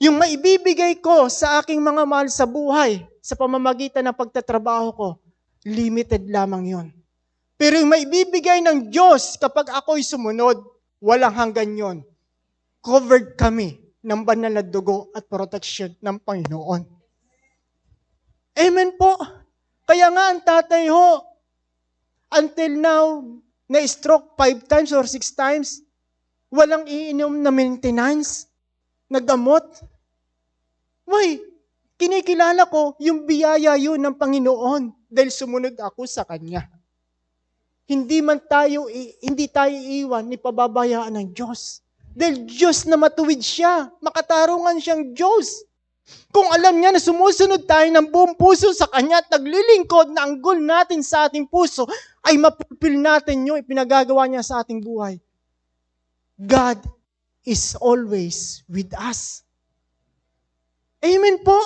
[SPEAKER 1] Yung maibibigay ko sa aking mga mahal sa buhay, sa pamamagitan ng pagtatrabaho ko, limited lamang yon. Pero yung maibibigay ng Diyos kapag ako'y sumunod, walang hanggan yon. Covered kami ng banal na dugo at protection ng Panginoon. Amen po. Kaya nga ang tatay ho, until now, na-stroke 5 times or 6 times, walang iinom na maintenance, na gamot. Why? Kinikilala ko yung biyaya yun ng Panginoon dahil sumunod ako sa Kanya. Hindi tayo iiwan ni pababayaan ng Diyos. Dahil Diyos na matuwid siya, makatarungan siyang Diyos. Kung alam niya na sumusunod tayo ng buong puso sa Kanya at naglilingkod na ang goal natin sa ating puso ay mapulpil natin yung ipinagagawa niya sa ating buhay. God is always with us. Amen po.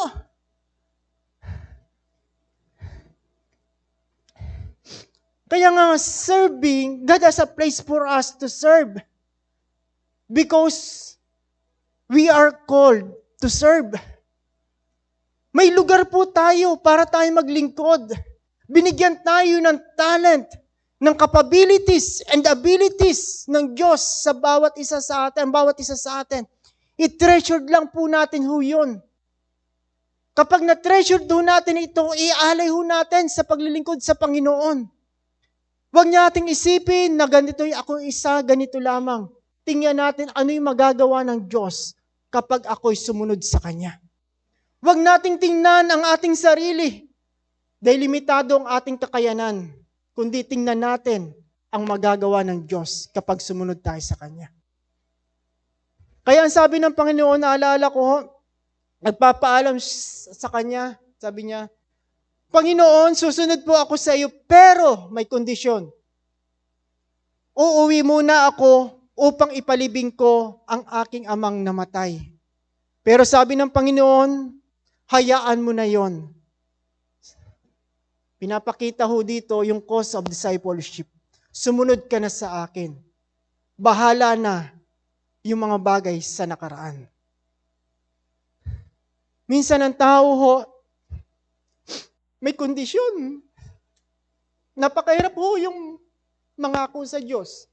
[SPEAKER 1] Kaya nga serving, God has a place for us to serve. Because we are called to serve. May lugar po tayo para tayo maglingkod. Binigyan tayo ng talent, ng capabilities and abilities ng Diyos sa bawat isa sa atin, I-treasured lang po natin ho yun. Kapag na-treasured ho natin ito, ialay ho natin sa paglilingkod sa Panginoon. Huwag niya ating isipin na ganito ako isa, ganito lamang. Tingnan natin ano yung magagawa ng Diyos kapag ako'y sumunod sa Kanya. Huwag nating tingnan ang ating sarili dahil limitado ang ating kakayanan, kundi tingnan natin ang magagawa ng Diyos kapag sumunod tayo sa Kanya. Kaya ang sabi ng Panginoon, naalala ko, nagpapaalam sa Kanya, sabi niya, Panginoon, susunod po ako sa iyo, pero may kondisyon. uuwi muna ako upang ipalibing ko ang aking amang namatay. Pero sabi ng Panginoon, hayaan mo na yon. Pinapakita ho dito yung cause of discipleship. Sumunod ka na sa akin. Bahala na yung mga bagay sa nakaraan. Minsan ang tao ho, may kondisyon. Napakahirap ho yung mangako sa Diyos.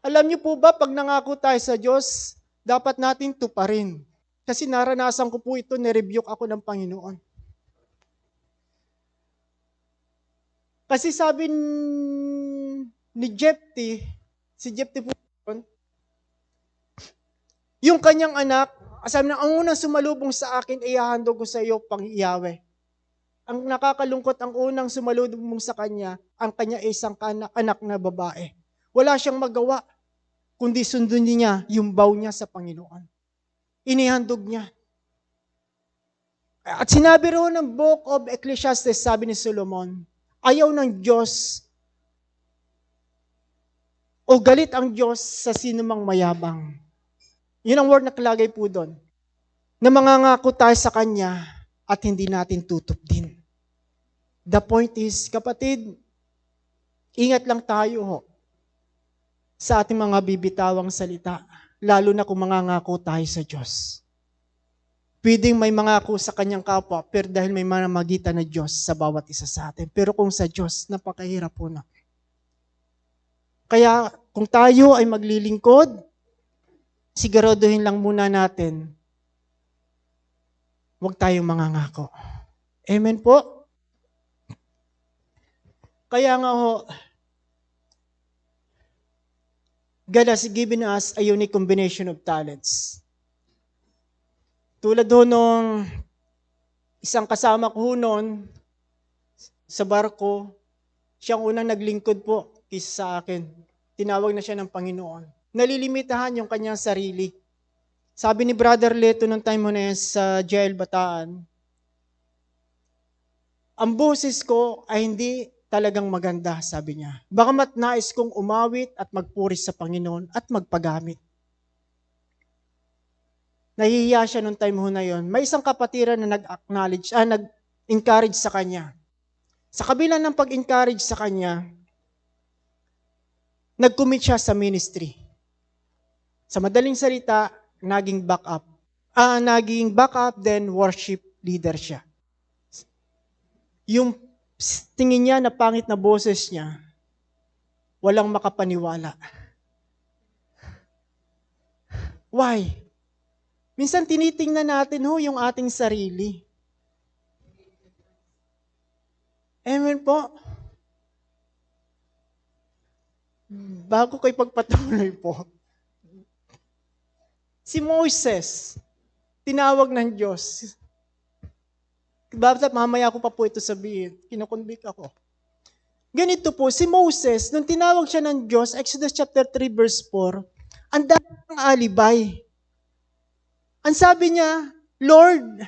[SPEAKER 1] Alam niyo po ba, pag nangako tayo sa Diyos, dapat natin tuparin. Kasi naranasan ko po ito, nirebuke ako ng Panginoon. Kasi sabi ni Jephthah, si Jephthah po yun, yung kanyang anak, sabi na, ang unang sumalubong sa akin ay hahandog ko sa iyo pang Yahweh. Ang nakakalungkot, ang unang sumalubong sa kanya, ang kanya ay isang anak na babae. Wala siyang magawa, kundi sundin niya yung vow niya sa Panginoon. Inihandog niya. At sinabi rin ng Book of Ecclesiastes, sabi ni Solomon, ayaw ng Diyos o galit ang Diyos sa sinumang mayabang. Yun ang word na kalagay po doon. Na mangangako tayo sa Kanya at hindi natin tutupdin. The point is, kapatid, ingat lang tayo ho sa ating mga bibitawang salita, lalo na kung mangangako tayo sa Diyos. Pwedeng may mangako sa kanyang kapwa, pero dahil may manamagitan na Diyos sa bawat isa sa atin. Pero kung sa Diyos, napakahirap po na. Kaya kung tayo ay maglilingkod, siguraduhin lang muna natin, huwag tayong mangangako. Amen po? Kaya nga ho, God has given us a unique combination of talents. Tulad ho nung isang kasama ko noon sa barko, siyang unang naglingkod po kaysa sa akin. Tinawag na siya ng Panginoon. Nalilimitahan yung kanyang sarili. Sabi ni Brother Leto nung time mo na yan sa jail Bataan, ang boses ko ay hindi talagang maganda, sabi niya. Bagamat nais kong umawit at magpuri sa Panginoon at magpagamit. Nahihiya siya nung time ho na yon. May isang kapatiran na nag-encourage sa kanya. Sa kabila ng pag-encourage sa kanya, nag-commit siya sa ministry. Sa madaling salita, naging backup, then worship leader siya. Yung tingin niya na pangit na boses niya, walang makapaniwala. Why? Minsan tinitingnan natin yung ating sarili. Amen po. Bago kayo pagpatuloy po, si Moses, tinawag ng Diyos. Mamaya ko pa po ito sabihin, kinukonvict ako. Ganito po, si Moses, nung tinawag siya ng Diyos, Exodus chapter 3 verse 4, ang dami ng alibay. Ang sabi niya, Lord,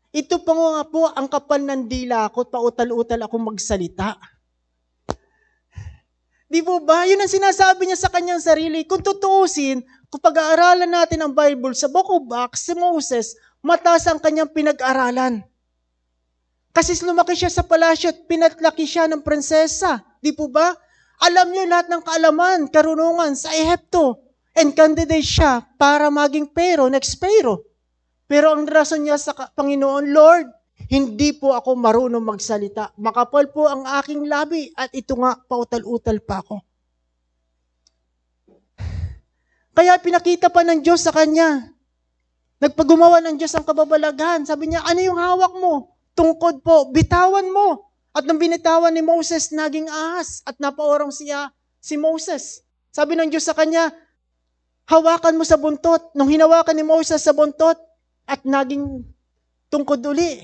[SPEAKER 1] ito pa nga po ang kapal ng dila ko, pautal-utal ako magsalita. Di po ba? Yun ang sinasabi niya sa kanyang sarili. Kung tutuusin, kung pag-aaralan natin ang Bible sa Book of Acts, si Moses, mataas ang kanyang pinag-aralan. Kasi lumaki siya sa palasyo at pinatlaki siya ng prinsesa. Di po ba? Alam niyo lahat ng kaalaman, karunungan sa Ehipto. And candidate siya para maging next Pharaoh. Pero ang rason niya sa Panginoon, Lord, hindi po ako marunong magsalita. Makapal po ang aking labi at ito nga, pautal-utal pa ako. Kaya pinakita pa ng Diyos sa kanya. Nagpagumawa ng Diyos ang kababalaghan. Sabi niya, ano yung hawak mo? Tungkod po, bitawan mo. At nang binitawan ni Moses, naging ahas at napaorong siya si Moses. Sabi ng Diyos sa kanya, hawakan mo sa buntot. Nung hinawakan ni Moses sa buntot, at naging tungkod uli.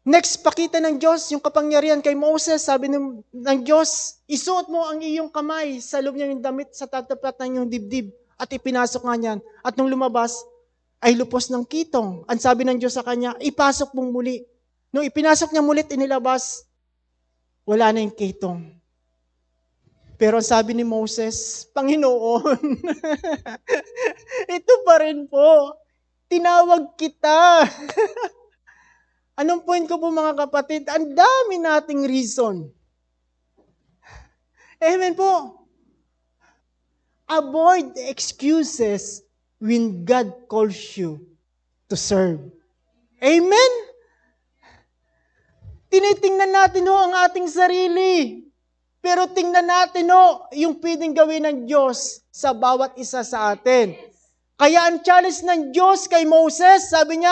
[SPEAKER 1] Next, pakita ng Diyos yung kapangyarihan kay Moses. Sabi ng Diyos, isuot mo ang iyong kamay sa loob niya yung damit sa tatapat ng iyong dibdib. At ipinasok nga niyan. At nung lumabas, ay lupos ng kitong. Ang sabi ng Diyos sa kanya, ipasok mong muli. Nung ipinasok niya mulit, inilabas, wala na yung kitong. Pero ang sabi ni Moses, Panginoon, ito pa rin po, tinawag kita. Anong point ko po mga kapatid? Ang dami nating reason. Amen po. Avoid excuses when God calls you to serve. Amen? Tinitingnan natin ang ating sarili. Pero tingnan natin yung pwedeng gawin ng Diyos sa bawat isa sa atin. Kaya ang challenge ng Diyos kay Moses, sabi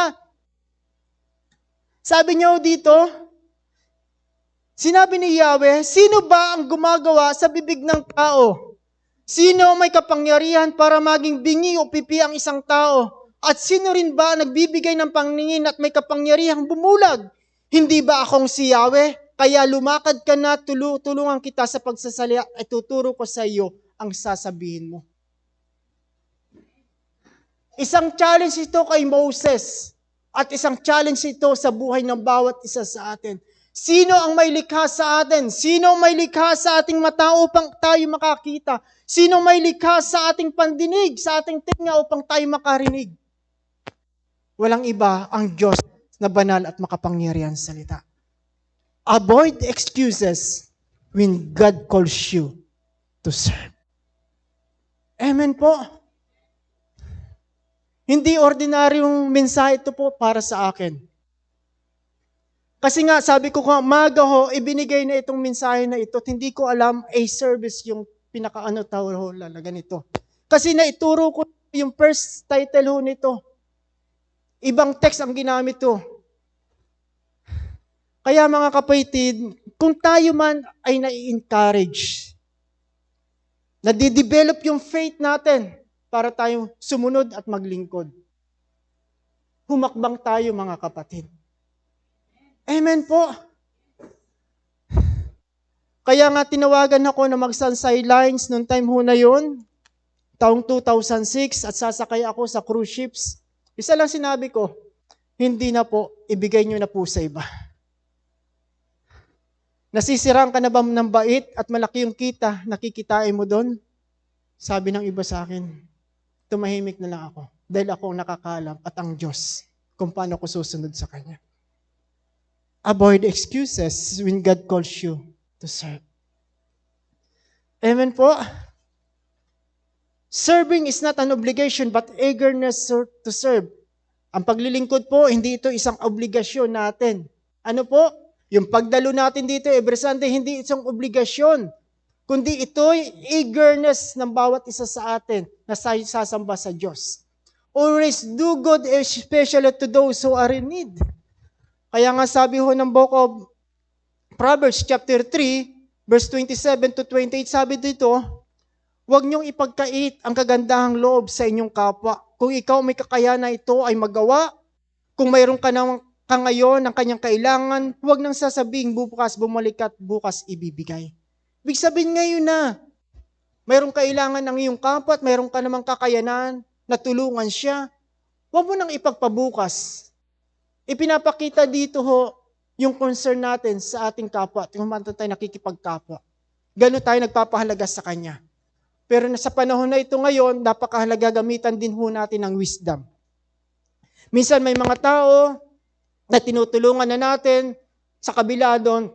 [SPEAKER 1] niya dito, sinabi ni Yahweh, sino ba ang gumagawa sa bibig ng tao? Sino may kapangyarihan para maging bingi o pipi ang isang tao? At sino rin ba nagbibigay ng paningin at may kapangyarihang bumulag? Hindi ba akong si Yahweh? Kaya lumakad ka na, tulungan kita sa pagsasalita at tuturo ko sa iyo ang sasabihin mo. Isang challenge ito kay Moses at isang challenge ito sa buhay ng bawat isa sa atin. Sino ang may likha sa atin? Sino ang may likha sa ating mata upang tayo makakita? Sino ang may likha sa ating pandinig, sa ating tinga upang tayo makarinig? Walang iba ang Diyos na banal at makapangyarihan salita. Avoid excuses when God calls you to serve. Amen po. Hindi ordinaryong mensahe ito po para sa akin. Kasi nga, sabi ko nga, maga ibinigay na itong mensahe na ito at hindi ko alam service yung ganito. Kasi naituro ko yung first title nito. Ibang text ang ginamit to. Kaya mga kapatid, kung tayo man ay nai-encourage, nadidevelop yung faith natin para tayong sumunod at maglingkod. Humakbang tayo mga kapatid. Amen po. Kaya nga tinawagan ako na mag-sidelines noong time na yun, taong 2006, at sasakay ako sa cruise ships. Isa lang sinabi ko, hindi na po, ibigay nyo na po sa iba. Nasisirang ka na ba ng bait at malaki yung kita, nakikitain mo doon? Sabi ng iba sa akin, tumahimik na lang ako dahil ako ang nakakaalam at ang Diyos kung paano ko susunod sa Kanya. Avoid excuses when God calls you to serve. Amen po. Serving is not an obligation but eagerness to serve. Ang paglilingkod po, hindi ito isang obligasyon natin. Ano po? Yung pagdalo natin dito every Sunday, hindi isang obligasyon, kundi ito'y eagerness ng bawat isa sa atin na sasamba sa Diyos. Always do good, especially to those who are in need. Kaya nga sabi ng book of Proverbs chapter 3, verse 27 to 28, sabi dito, huwag niyong ipagkait ang kagandahang loob sa inyong kapwa. Kung ikaw may kakayanan ito ay magawa, kung mayroon ka ngayon ng kanyang kailangan, huwag nang sasabing bukas bumalik at bukas ibibigay. Ibig sabihin ngayon na, mayroong kailangan ng iyong kapwa at mayroong ka namang kakayanan na tulungan siya, huwag mo nang ipagpabukas. Ipinapakita dito yung concern natin sa ating kapwa at kung paano tayo nakikipagkapwa. Gano'n tayo nagpapahalaga sa kanya. Pero sa panahon na ito ngayon, napakahalaga gamitan din natin ng wisdom. Minsan may mga tao na tinutulungan na natin, sa kabila doon,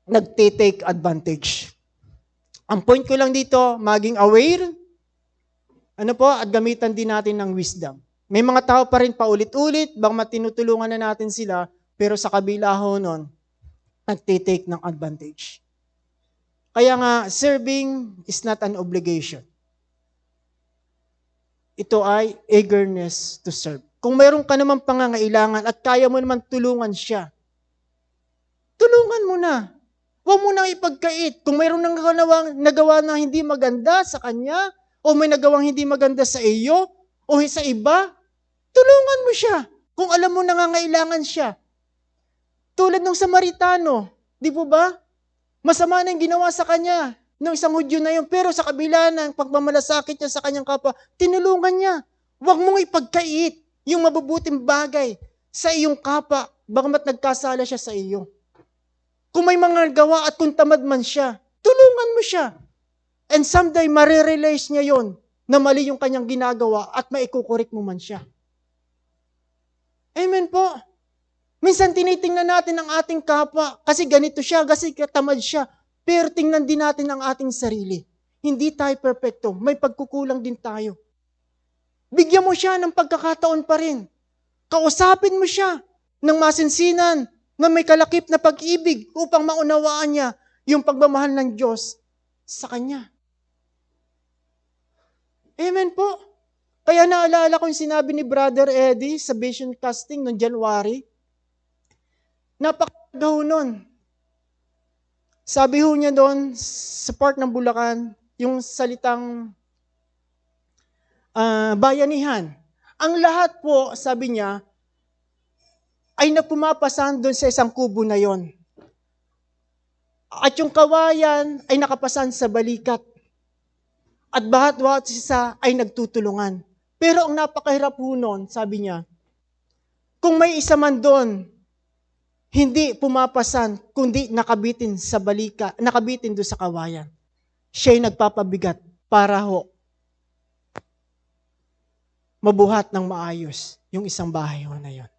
[SPEAKER 1] nagtitake advantage. Ang point ko lang dito, maging aware, at gamitan din natin ng wisdom. May mga tao pa rin paulit-ulit, bang matinutulungan na natin sila, pero sa kabila noon, nagtitake ng advantage. Kaya nga, serving is not an obligation. Ito ay eagerness to serve. Kung mayroon ka naman pangangailangan at kaya mo naman tulungan siya, tulungan mo na. Huwag mo nang ipagkait. Kung mayroon nang nagawa na hindi maganda sa kanya, o may nagawang hindi maganda sa iyo, o sa iba, tulungan mo siya. Kung alam mo nangangailangan siya. Tulad ng Samaritano, di po ba? Masama na yung ginawa sa kanya ng isang Hudyo na yun, pero sa kabila ng pagmamalasakit niya sa kanyang kapwa, tinulungan niya. Huwag mong ipagkait yung mabubuting bagay sa iyong kapwa, bagamat nagkasala siya sa iyo. Kung may mga gawa at kung tamad man siya, tulungan mo siya. And someday, marirealize niya yon na mali yung kanyang ginagawa at maikukorek mo man siya. Amen po. Minsan tinitingnan natin ang ating kapwa kasi ganito siya, kasi katamad siya. Pero tingnan din natin ang ating sarili. Hindi tayo perfecto. May pagkukulang din tayo. Bigyan mo siya ng pagkakataon pa rin. Kausapin mo siya ng masinsinan na may kalakip na pag-ibig upang maunawaan niya yung pagmamahal ng Diyos sa kanya. Amen po. Kaya naalala ko yung sinabi ni Brother Eddie sa vision casting noong January. Napakaganda ho nun. Sabi ho niya doon, sa part ng Bulacan, yung salitang bayanihan. Ang lahat po, sabi niya, ay nagpumapasan doon sa isang kubo na yon. At yung kawayan ay nakapasan sa balikat. At bawat isa ay nagtutulungan. Pero ang napakahirap po noon, sabi niya, kung may isa man doon, hindi pumapasan, kundi nakabitin sa nakabitin doon sa kawayan. Siya'y nagpapabigat para ho mabuhat ng maayos yung isang bahay ho na yon.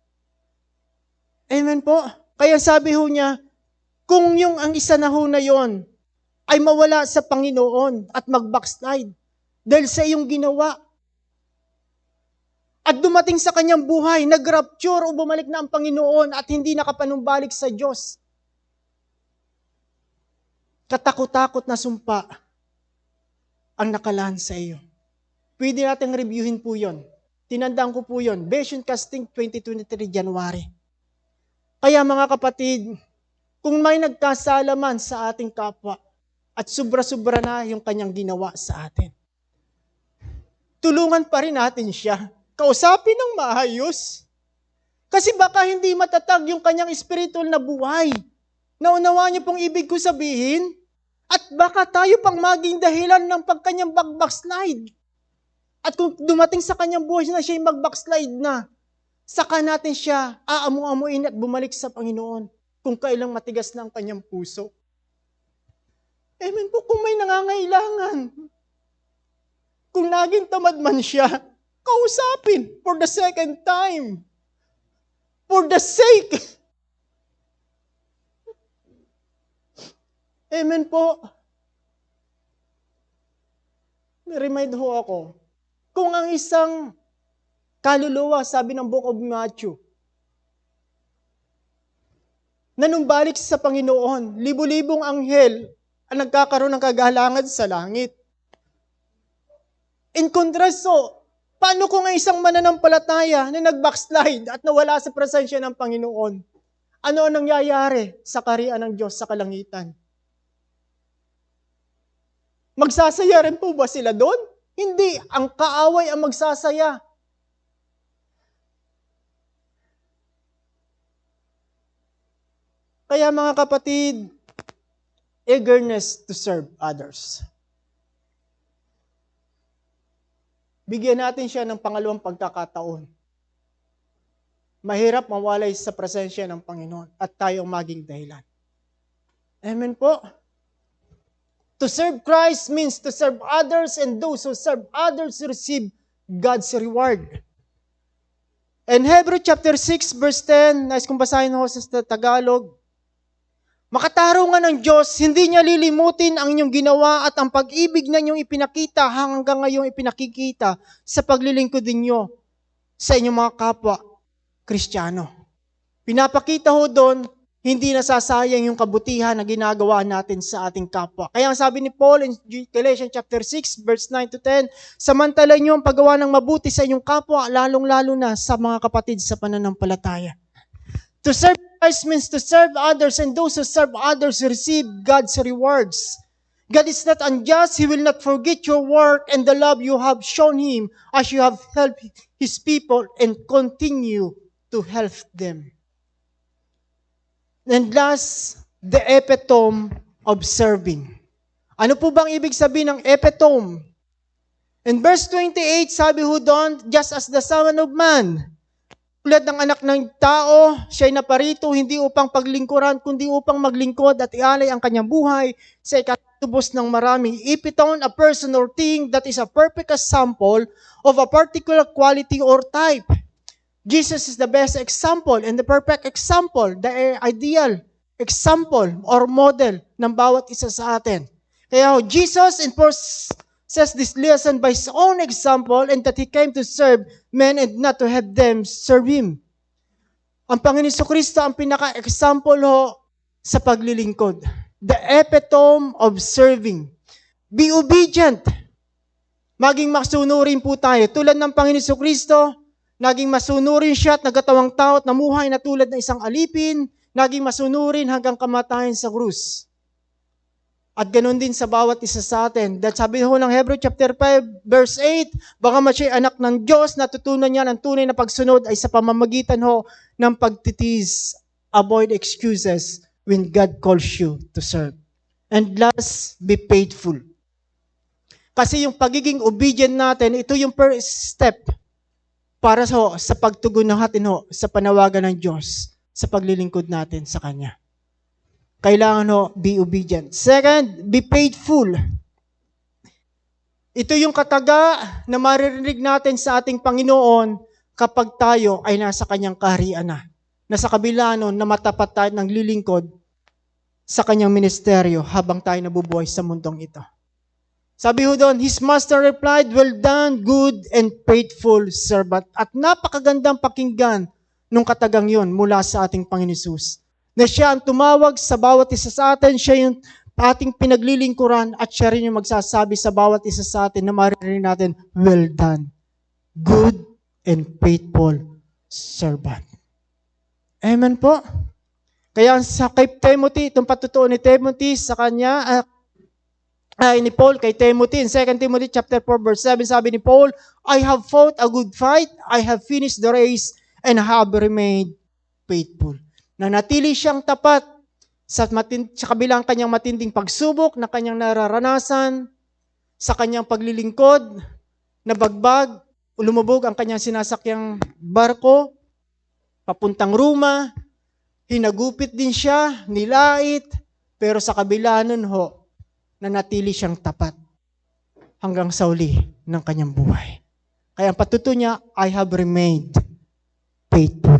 [SPEAKER 1] Amen po. Kaya sabi ho niya, kung yung ang isa na ho na yon ay mawala sa Panginoon at mag-backslide dahil sa iyong ginawa, at dumating sa kanyang buhay, nag-rapture o bumalik na ang Panginoon at hindi nakapanumbalik sa Diyos. Katakot-takot na sumpa ang nakalaan sa iyo. Pwede natin reviewin po yon. Tinandaan ko po yon. Vision Casting 2023 January. Kaya mga kapatid, kung may nagkasalaman sa ating kapwa at sobra-sobra na yung kanyang ginawa sa atin, tulungan pa rin natin siya. Kausapin ng maayos. Kasi baka hindi matatag yung kanyang spiritual na buhay. Naunawa niyo pong ibig ko sabihin? At baka tayo pang maging dahilan ng pagkanyang backslide. At kung dumating sa kanyang buhay na siya'y mag-backslide na, saka natin siya aamu-amuin at bumalik sa Panginoon kung kailang matigas na ang kanyang puso. Amen po, kung may nangangailangan. Kung naging tamad man siya, kausapin for the second time. For the sake. Amen po. Remind ho ako, kung ang isang kaluluwa, sabi ng Book of Matthew, nanumbalik sa Panginoon, libu-libong anghel ang nagkakaroon ng kagalangan sa langit. In contrast, paano kung ang isang mananampalataya na nag-backslide at nawala sa presensya ng Panginoon? Ano ang nangyayari sa kaharian ng Diyos sa kalangitan? Magsasaya rin po ba sila doon? Hindi. Ang kaaway ang magsasaya. Kaya mga kapatid, eagerness to serve others. Bigyan natin siya ng pangalawang pagkakataon. Mahirap mawalay sa presensya ng Panginoon at tayong maging dahilan. Amen po. To serve Christ means to serve others, and those who serve others receive God's reward. In Hebrews chapter 6 verse 10, nais kong basahin ho sa Tagalog, makatarungan ng Diyos, hindi niya lilimutin ang inyong ginawa at ang pag-ibig na inyong ipinakita hanggang ngayong ipinakikita sa paglilingkod ninyo sa inyong mga kapwa Kristiyano. Pinapakita ho doon, hindi nasasayang yung kabutihan na ginagawa natin sa ating kapwa. Kaya ang sabi ni Paul in Galatians chapter 6 verse 9 to 10, samantala niyo ang paggawa ng mabuti sa inyong kapwa, lalong-lalo na sa mga kapatid sa pananampalataya. To serve Christ means to serve others, and those who serve others receive God's rewards. God is not unjust. He will not forget your work and the love you have shown Him as you have helped His people and continue to help them. And last, the epitome of serving. Ano po bang ibig sabihin ng epitome? In verse 28, sabi ho doon, just as the Son of Man Tulad ng anak ng tao, siya'y naparito hindi upang paglingkuran, kundi upang maglingkod at ialay ang kanyang buhay sa ikatubos ng marami. If it on a person or thing that is a perfect example of a particular quality or type. Jesus is the best example and the perfect example, the ideal example or model ng bawat isa sa atin. Kaya Jesus says this lesson by his own example and that he came to serve men and not to have them serve him. Ang Panginoon Jesucristo ang pinaka-example sa paglilingkod. The epitome of serving. Be obedient. Maging masunurin po tayo. Tulad ng Panginoon Jesucristo, naging masunurin siya at nagkatawang tao at namuhay na tulad ng isang alipin, naging masunurin hanggang kamatayan sa krus. At ganoon din sa bawat isa sa atin. Dahil sabi ho ng Hebrew chapter 5 verse 8, baka siya'y anak ng Diyos, natutunan niya ng tunay na pagsunod ay sa pamamagitan ng pagtitiis. Avoid excuses when God calls you to serve. And last, be faithful. Kasi yung pagiging obedient natin, ito yung first step para sa pagtugon natin sa panawagan ng Diyos sa paglilingkod natin sa Kanya. Kailangan be obedient. Second, be faithful. Ito yung kataga na maririnig natin sa ating Panginoon kapag tayo ay nasa Kanyang kaharian na. Nasa kabila nun na matapat tayo ng lilingkod sa Kanyang ministeryo habang tayo nabubuhay sa mundong ito. Sabi ho doon, his master replied, well done, good and faithful servant. At napakagandang pakinggan nung katagang yun mula sa ating Panginoon Hesus. Na siya ang tumawag sa bawat isa sa atin, siya yung ating pinaglilingkuran at siya rin yung magsasabi sa bawat isa sa atin na maririnig natin, well done, good and faithful servant. Amen po. Kaya sa kay Timothy, itong patutuo ni Timothy sa kanya, ni Paul kay Timothy, in 2 Timothy chapter 4 verse 7, sabi ni Paul, I have fought a good fight, I have finished the race, and have remained faithful. Nanatili siyang tapat sa kabilang kanyang matinding pagsubok na kanyang nararanasan, sa kanyang paglilingkod, nabagbag, lumubog ang kanyang sinasakyang barko, papuntang Roma, hinagupit din siya, nilait, pero sa kabila nun nanatili siyang tapat hanggang sa uli ng kanyang buhay. Kaya ang patuto niya, I have remained faithful.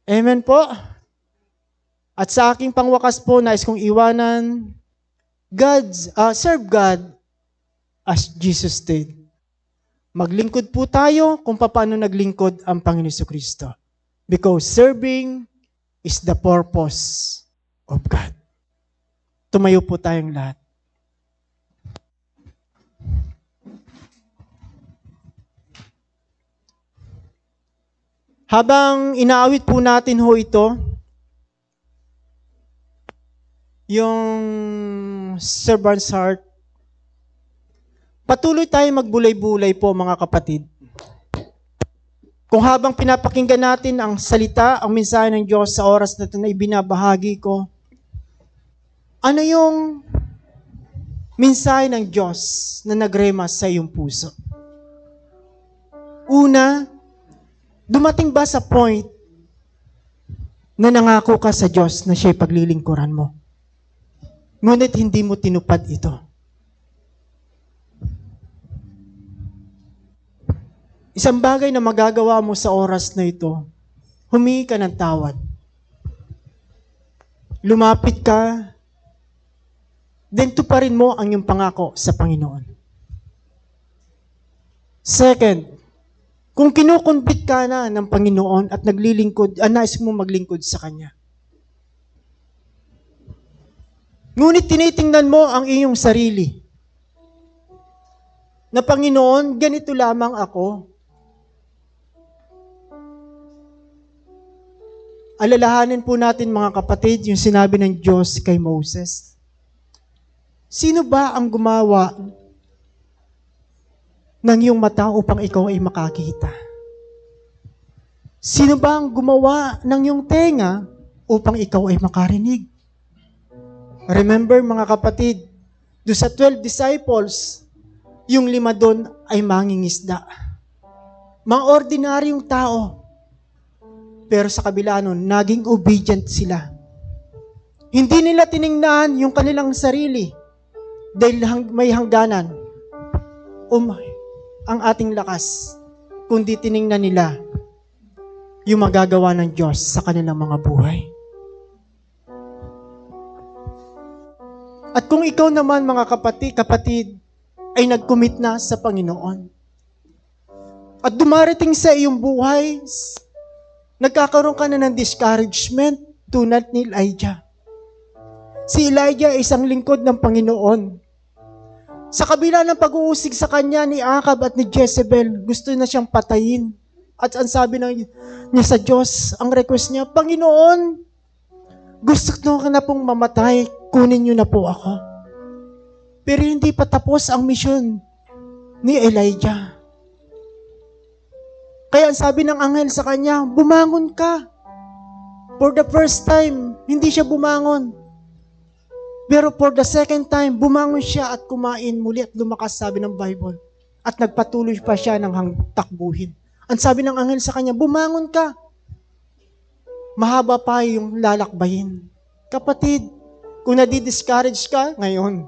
[SPEAKER 1] Amen po. At sa aking pangwakas po, nais kong iwanan, serve God as Jesus did. Maglingkod po tayo kung paano naglingkod ang Panginoon Jesucristo. Because serving is the purpose of God. Tumayo po tayong lahat. Habang inaawit po natin ito, yung servant's heart, patuloy tayong magbulay-bulay po mga kapatid. Kung habang pinapakinggan natin ang salita, ang mensahe ng Diyos sa oras na ito na ibinabahagi ko, ano yung mensahe ng Diyos na nagrema sa iyong puso? Una, dumating ba sa point na nangako ka sa Diyos na siya'y paglilingkuran mo? Ngunit hindi mo tinupad ito. Isang bagay na magagawa mo sa oras na ito, humingi ka ng tawad. Lumapit ka, then tuparin mo ang iyong pangako sa Panginoon. Second, kung kinukumbit ka na ng Panginoon at nais mo maglingkod sa Kanya. Ngunit tinitingnan mo ang iyong sarili. Na Panginoon, ganito lamang ako. Alalahanin po natin mga kapatid yung sinabi ng Diyos kay Moses. Sino ba ang gumawa ng iyong mata upang ikaw ay makakita? Sino ba ang gumawa ng iyong tenga upang ikaw ay makarinig? Remember mga kapatid, doon sa 12 disciples, yung 5 doon ay mangingisda. Mga ordinaryong tao. Pero sa kabila nun, naging obedient sila. Hindi nila tiningnan yung kanilang sarili dahil may hangganan ang ating lakas, kundi tiningnan nila yung magagawa ng Diyos sa kanilang mga buhay. At kung ikaw naman mga kapatid ay nag-commit na sa Panginoon at dumarating sa iyong buhay, nagkakaroon ka na ng discouragement tulad ni Elijah. Si Elijah ay isang lingkod ng Panginoon. Sa kabila ng pag-uusig sa kanya ni Ahab at ni Jezebel, gusto na siyang patayin. At ang sabi niya sa Diyos, ang request niya, Panginoon, gusto ko na pong mamatay, kunin niyo na po ako. Pero hindi pa tapos ang misyon ni Elijah. Kaya ang sabi ng anghel sa kanya, bumangon ka. For the first time, hindi siya bumangon. Pero for the second time, bumangon siya at kumain muli at lumakas, sabi ng Bible. At nagpatuloy pa siya ng takbuhin. Ang sabi ng anghel sa kanya, bumangon ka. Mahaba pa yung lalakbayin. Kapatid, kung nadi-discourage ka ngayon,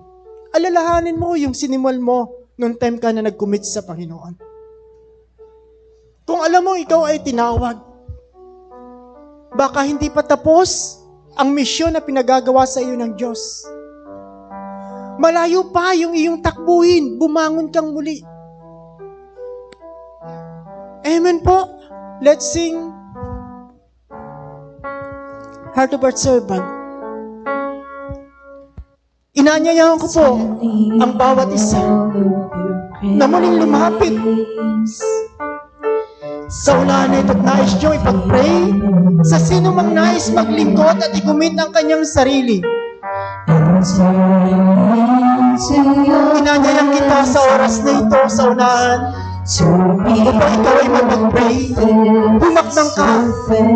[SPEAKER 1] alalahanin mo yung sinimulan mo noong time ka na nag-commit sa Panginoon. Kung alam mo ikaw ay tinawag, baka hindi pa tapos ang misyon na pinagagawa sa iyo ng Diyos. Malayo pa yung iyong takbuhin, bumangon kang muli. Amen po. Let's sing Heart of Our Servant. Inanyayahan ko po ang bawat isa na muling lumapit sa unahan nito at nais nyo ipag-pray sa sino mang nais maglingkod at igumit ang kanyang sarili. Inanyayahan kita sa oras na ito sa unahan upang ikaw ay mag-pray. Bumaknang ka,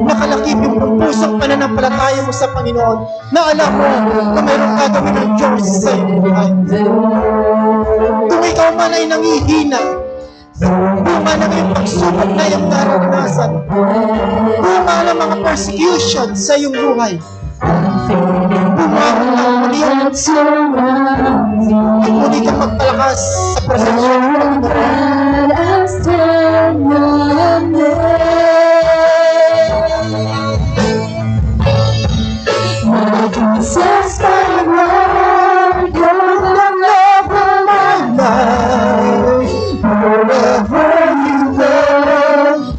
[SPEAKER 1] nakalakip yung pusong pananampalataya mo sa Panginoon na alam mo na mayroong gagawin ng Diyos sa iyong buhay. Kung ikaw man ay nangihina, bunga ng iyong pagsubok na iyong naranasan, bunga ng mga persecution sa iyong buhay, bunga ng muli at muli kang magpalakas sa presensya ng Panginoon.
[SPEAKER 2] Jesus, my Lord, you're the love of my life. Wherever you go,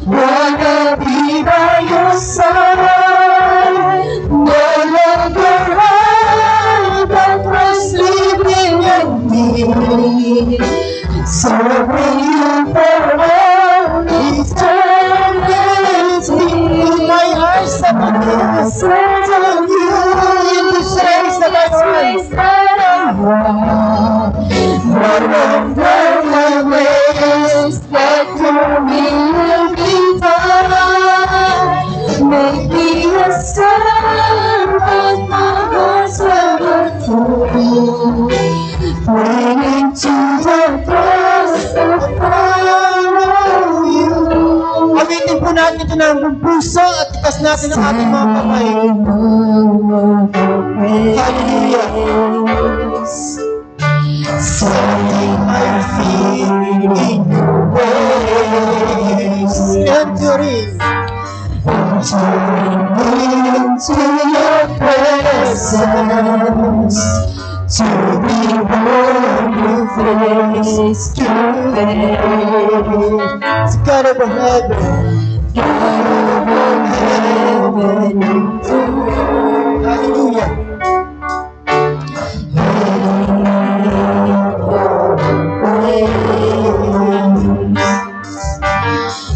[SPEAKER 2] wanna be by your side. No longer I, but Christ living in me. Serving you for all eternity.
[SPEAKER 1] My eyes are on you.
[SPEAKER 2] Sense of you in the place that I want. No longer my ways that to me will be done. Make me a servant, my heart's overflow. Bring to the cross of follow you.
[SPEAKER 1] Awitin po natin ito ng buong puso at itas natin ang ating mga kamay. Hallelujah.
[SPEAKER 2] Setting my feet in your ways.
[SPEAKER 1] Entering
[SPEAKER 2] Into your presence. To behold your face to face.
[SPEAKER 1] God of heaven.
[SPEAKER 2] God of heaven and earth.
[SPEAKER 1] Hallelujah.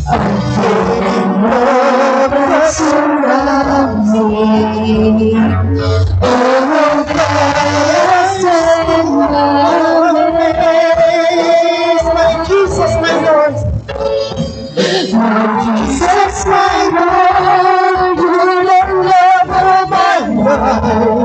[SPEAKER 2] Unfading love that surrounds me. Oh, Christ and my
[SPEAKER 1] Praise my Jesus, my Lord.
[SPEAKER 2] Jesus, my Lord, you're the love of my life.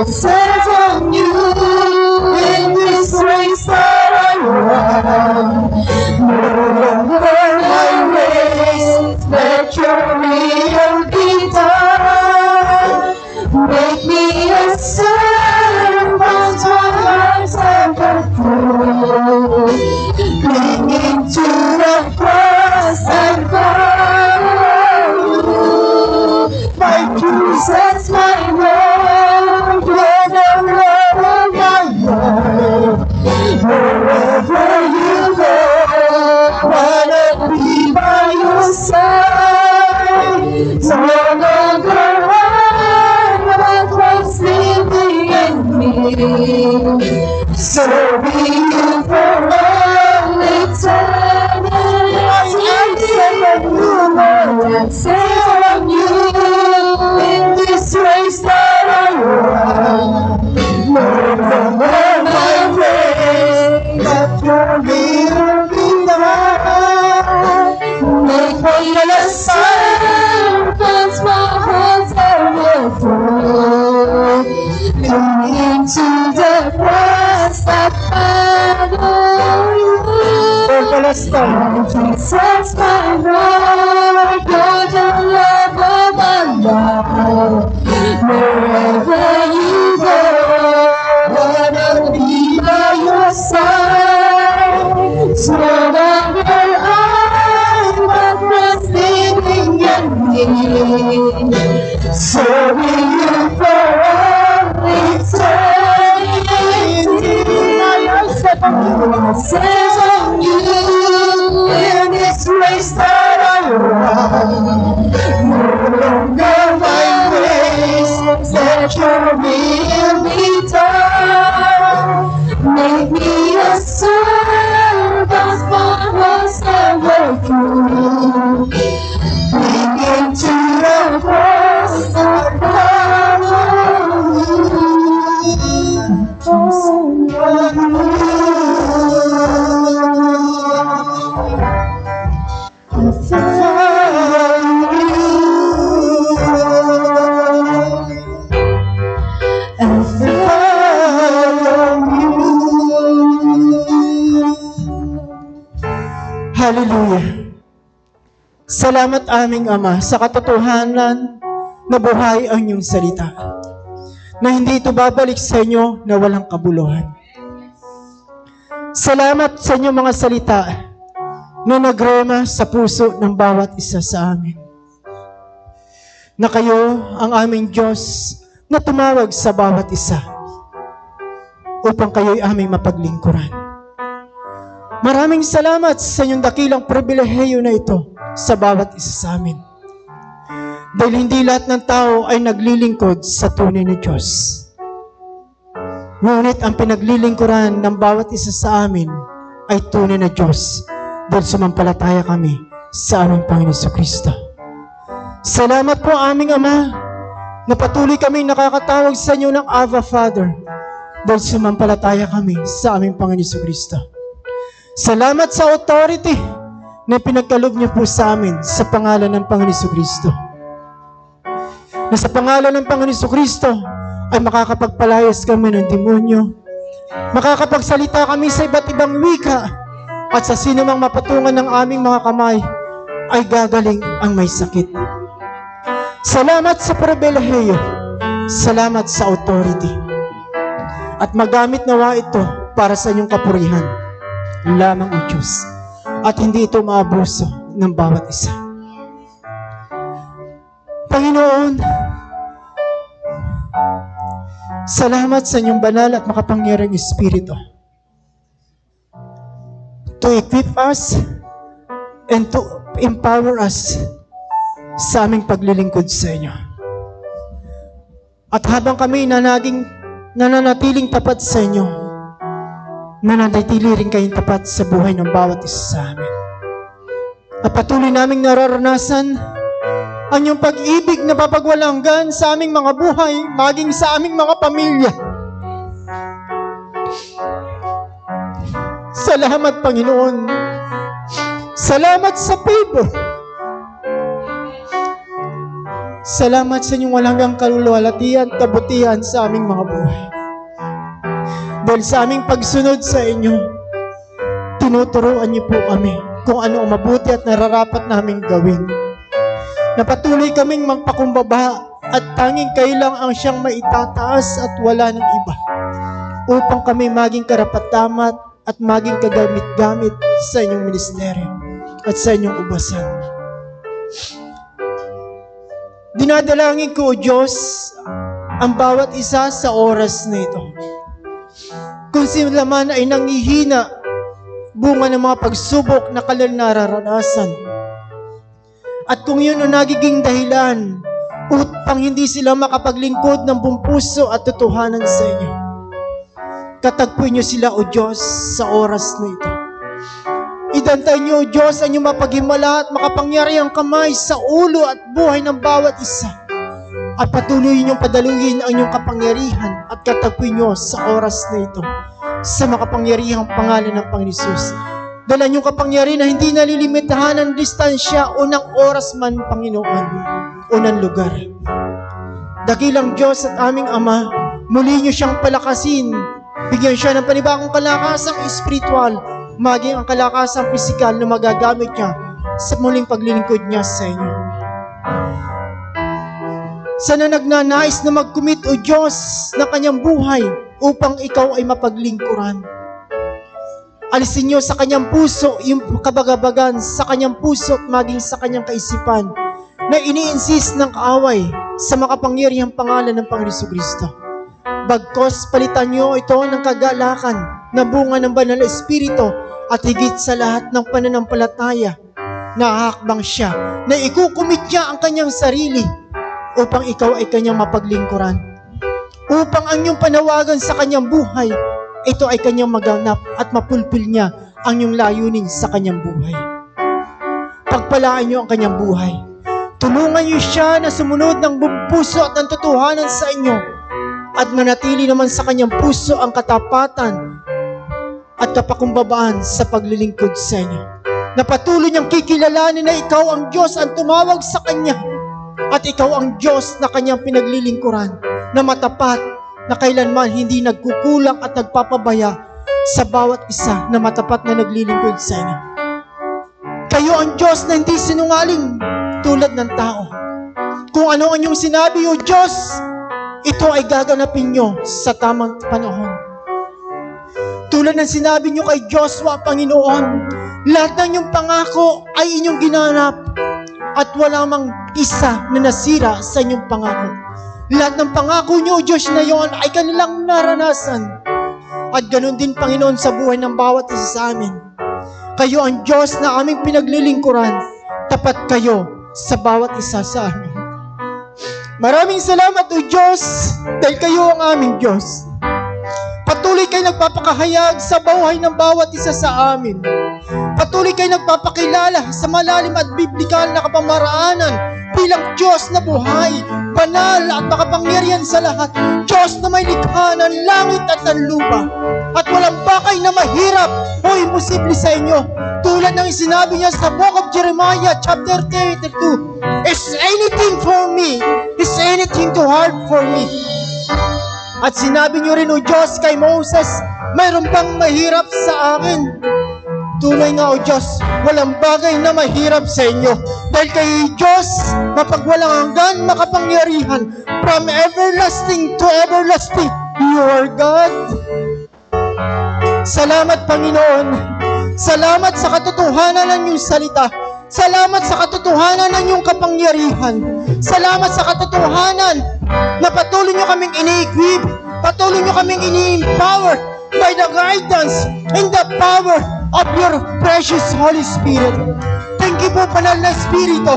[SPEAKER 2] set on you in this race that I run. No longer my race, let your will be done. Make me a servant, my heart's overflow. Clinging to the cross and follow you. My Jesus, my Lord, you're the Lord of my life. Wherever you go, wanna be by your side. No longer but Christ living in me. Serving you for all eternity. I'm set on you, Lord. I'm set on you in this race that I run. No longer my race, but your will be done. Make me a servant, my heart's overflow. Clinging to the cross that follow you. Jesus, my Lord, you're the love of my life. Wherever you go, wanna be by your side. No longer I, but Christ living in me. Serving you for all eternity. Set on you in this race that I run. No longer my race, let your will be done. Make me a servant, my heart's overflow. Clinging to the cross and follow you.
[SPEAKER 1] Hallelujah. Salamat aming Ama sa katotohanan na buhay ang iyong salita, na hindi ito babalik sa inyo na walang kabuluhan. Salamat sa inyong mga salita na nagrema sa puso ng bawat isa sa amin. Na kayo ang aming Diyos na tumawag sa bawat isa upang kayo'y aming mapaglingkuran. Maraming salamat sa inyong dakilang pribilehiyo na ito sa bawat isa sa amin. Dahil hindi lahat ng tao ay naglilingkod sa tunay na Diyos. Ngunit ang pinaglilingkuran ng bawat isa sa amin ay tunay na Diyos dahil sumampalataya kami sa aming Panginoon Jesucristo. Salamat po aming Ama na patuloy kami nakakatawag sa inyo ng Ava Father dahil sumampalataya kami sa aming Panginoon Jesucristo. Salamat sa authority na pinagkaloob niyo po sa amin sa pangalan ng Panginoon Jesucristo. Na sa pangalan ng Panginoon Jesucristo ay makakapagpalayas kami ng demonyo, makakapagsalita kami sa iba't ibang wika, at sa sino mang mapatungan ng aming mga kamay ay gagaling ang may sakit. Salamat sa pribilehiyo, salamat sa authority, at magamit nawa ito para sa inyong kapurihan lamang o Diyos, at hindi ito maabuso ng bawat isa. Panginoon, salamat sa inyong banal at makapangyarihang Espiritu to equip us and to empower us sa aming paglilingkod sa inyo. At habang kami nananatiling tapat sa inyo, nananatili rin kayong tapat sa buhay ng bawat isa sa amin. At patuloy naming nararanasan ang iyong pag-ibig na papagwalang hanggan sa aming mga buhay, maging sa aming mga pamilya. Salamat, Panginoon. Salamat sa favor. Salamat sa inyong walang hanggang kalulwalhatian at kabutihan sa aming mga buhay. Dahil sa aming pagsunod sa inyo, tinuturuan niyo po kami kung ano ang mabuti at nararapat naming gawin. Napatuloy kaming magpakumbaba at tanging kayo lang ang siyang maitataas at wala ng iba, upang kami maging karapat-dapat at maging kagamit-gamit sa inyong ministeryo at sa inyong ubasan. Dinadalangin ko, O Diyos, ang bawat isa sa oras na ito. Kung sila man ay nangihina, bunga ng mga pagsubok na kanilang nararanasan. At kung yun ang nagiging dahilan upang hindi sila makapaglingkod ng buong puso at totohanan sa inyo, katagpuin niyo sila, O Diyos, sa oras na ito. Idantay niyo, O Diyos, ang inyong mapaghimala at makapangyarihang kamay sa ulo at buhay ng bawat isa. At patuloy niyong padaluhin ang inyong kapangyarihan at katagpuin niyo sa oras na ito sa makapangyarihang pangalan ng Panginoon Hesus. Dala niyong kapangyarihan na hindi nalilimitahan ng distansya o ng oras man, Panginoon, o ng lugar. Dakilang Diyos at aming Ama, muli niyo siyang palakasin. Bigyan siya ng panibagong kalakasang espiritual, maging ang kalakasang pisikal na magagamit niya sa muling paglilingkod niya sa inyo. Sana nagnanais na mag-commit, O Diyos, ng kanyang buhay upang ikaw ay mapaglingkuran. Alisin niyo sa kanyang puso yung kabagabagan sa kanyang puso at maging sa kanyang kaisipan na ini-insist ng kaaway sa makapangyarihang pangalan ng Panginoon Jesucristo. Bagkos palitan niyo ito ng kagalakan na bunga ng banal na espiritu at higit sa lahat ng pananampalataya na hakbang siya na ikukumit niya ang kanyang sarili upang ikaw ay kanyang mapaglingkuran. Upang ang iyong panawagan sa kanyang buhay, ito ay kanyang maganap at mapulpil niya ang iyong layunin sa kanyang buhay. Pagpalaan niyo ang kanyang buhay. Tulungan niyo siya na sumunod ng buong puso at ng totohanan sa inyo at manatili naman sa kanyang puso ang katapatan at kapakumbabaan sa paglilingkod sa inyo. Na patuloy niyang kikilalanin na ikaw ang Diyos ang tumawag sa kanya at ikaw ang Diyos na kanyang pinaglilingkuran na matapat na kailanman hindi nagkukulang at nagpapabaya sa bawat isa na matapat na naglilingkod sa inyo. Kayo ang Diyos na hindi sinungaling tulad ng tao. Kung ano ang inyong sinabi, O Diyos, ito ay gaganapin nyo sa tamang panahon. Tulad ng sinabi nyo kay Joshua, Panginoon, lahat ng inyong pangako ay inyong ginanap at wala mang isa na nasira sa inyong pangako. Lahat ng pangako nyo, O Diyos, na yon ay kanilang naranasan. At ganun din, Panginoon, sa buhay ng bawat isa sa amin. Kayo ang Diyos na aming pinaglilingkuran. Tapat kayo sa bawat isa sa amin. Maraming salamat, O Diyos, dahil kayo ang aming Diyos. Patuloy kayo nagpapakahayag sa buhay ng bawat isa sa amin. Patuloy kayo nagpapakilala sa malalim at biblikal na kapamaraanan bilang Diyos na buhay, banal at makapangyarihan sa lahat. Diyos na may likha ng langit at ng lupa. At walang bakay na mahirap o imposible sa inyo. Tulad ng sinabi niya sa Book of Jeremiah chapter 32, is anything for me? Is anything too hard for me? At sinabi niyo rin, O Diyos, kay Moses, mayroon bang mahirap sa akin? Tunay nga, O Diyos, walang bagay na mahirap sa inyo. Dahil kay Diyos, mapagwalang hanggan, makapangyarihan, from everlasting to everlasting, you are God. Salamat, Panginoon. Salamat sa katotohanan ng iyong salita. Salamat sa katotohanan ng iyong kapangyarihan. Salamat sa katotohanan na patuloy niyo kaming ini-equip, patuloy niyo kaming ini-empower by the guidance and the power of your precious Holy Spirit. Thank you po, Banal na Espiritu,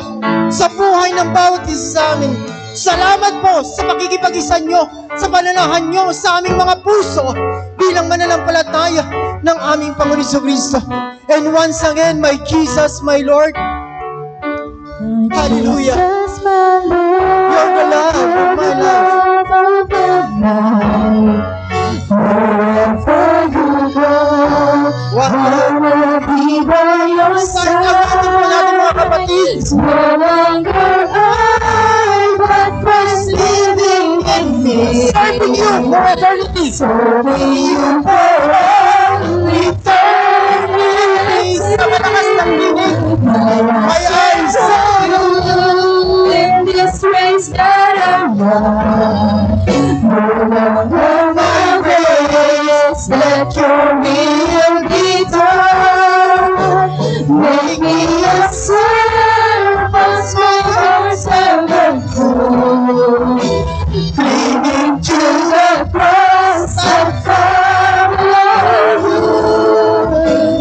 [SPEAKER 1] sa buhay ng bawat isa sa amin. Salamat po sa pakikipag-isa nyo, sa pananahan nyo sa aming mga puso bilang mananampalataya ng aming Panginoon Jesucristo. And once again, my Jesus, my Lord, hallelujah.
[SPEAKER 2] Jesus, my Lord,
[SPEAKER 1] You're the love of my life.
[SPEAKER 2] of the night. Wherever you go,
[SPEAKER 1] What
[SPEAKER 2] I will be by your
[SPEAKER 1] Saan ang ating po natin, mga kapatid?
[SPEAKER 2] side. No longer I,
[SPEAKER 1] for eternity.
[SPEAKER 2] Serving you for all eternity.
[SPEAKER 1] Sa malakas ng tinig,
[SPEAKER 2] My eyes on you in this race that I run. No longer my race, let your will be done. Make me a servant, my heart's ever full. Clinging to the cross, I follow you.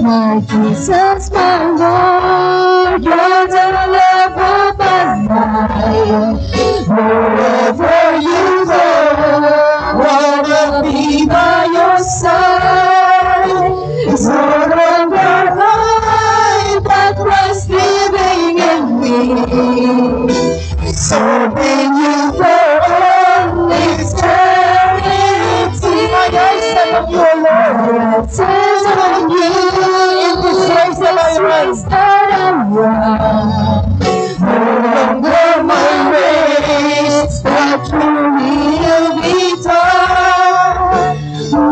[SPEAKER 2] My Jesus, my Lord, you're the love of my life. Wherever you go, wanna be by your side. It's no longer I, but Christ living in me. Serving you for all eternity. My eyes on you, Lord. Eyes on you in this race that I run. No longer my race, but your will be done.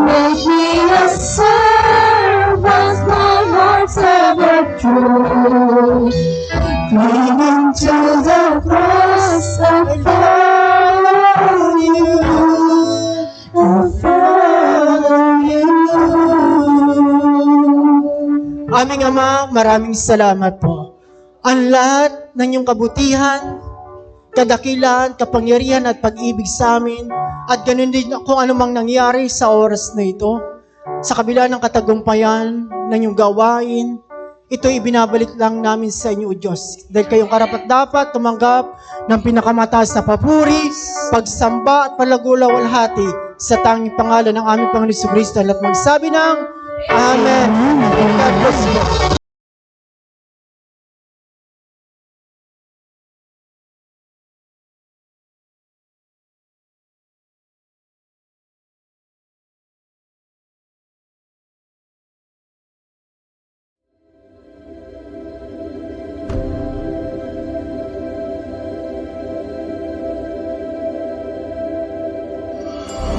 [SPEAKER 2] Make me a servant, my heart's ever true. Clinging to the cross, I follow you. I follow you.
[SPEAKER 1] Aming Ama, maraming salamat po. Ang lahat ng iyong kabutihan, kadakilan, kapangyarihan at pag-ibig sa amin, at ganun din kung anumang nangyari sa oras na ito, sa kabila ng katagumpayan ng iyong gawain, ito ibinabalik lang namin sa inyo, O Diyos. Dahil kayong karapat-dapat tumanggap ng pinakamataas na papuri, pagsamba at palagulawalhati sa tanging pangalan ng aming Panginoon Jesucristo at magsabi ng Amen. God bless you.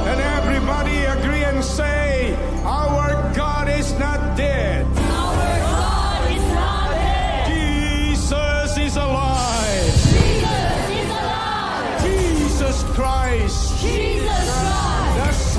[SPEAKER 3] And everybody agree and say, our God is not dead.
[SPEAKER 4] Our God is not dead.
[SPEAKER 3] Jesus is alive.
[SPEAKER 4] Jesus is alive.
[SPEAKER 3] Jesus Christ,
[SPEAKER 4] Jesus Christ,
[SPEAKER 3] the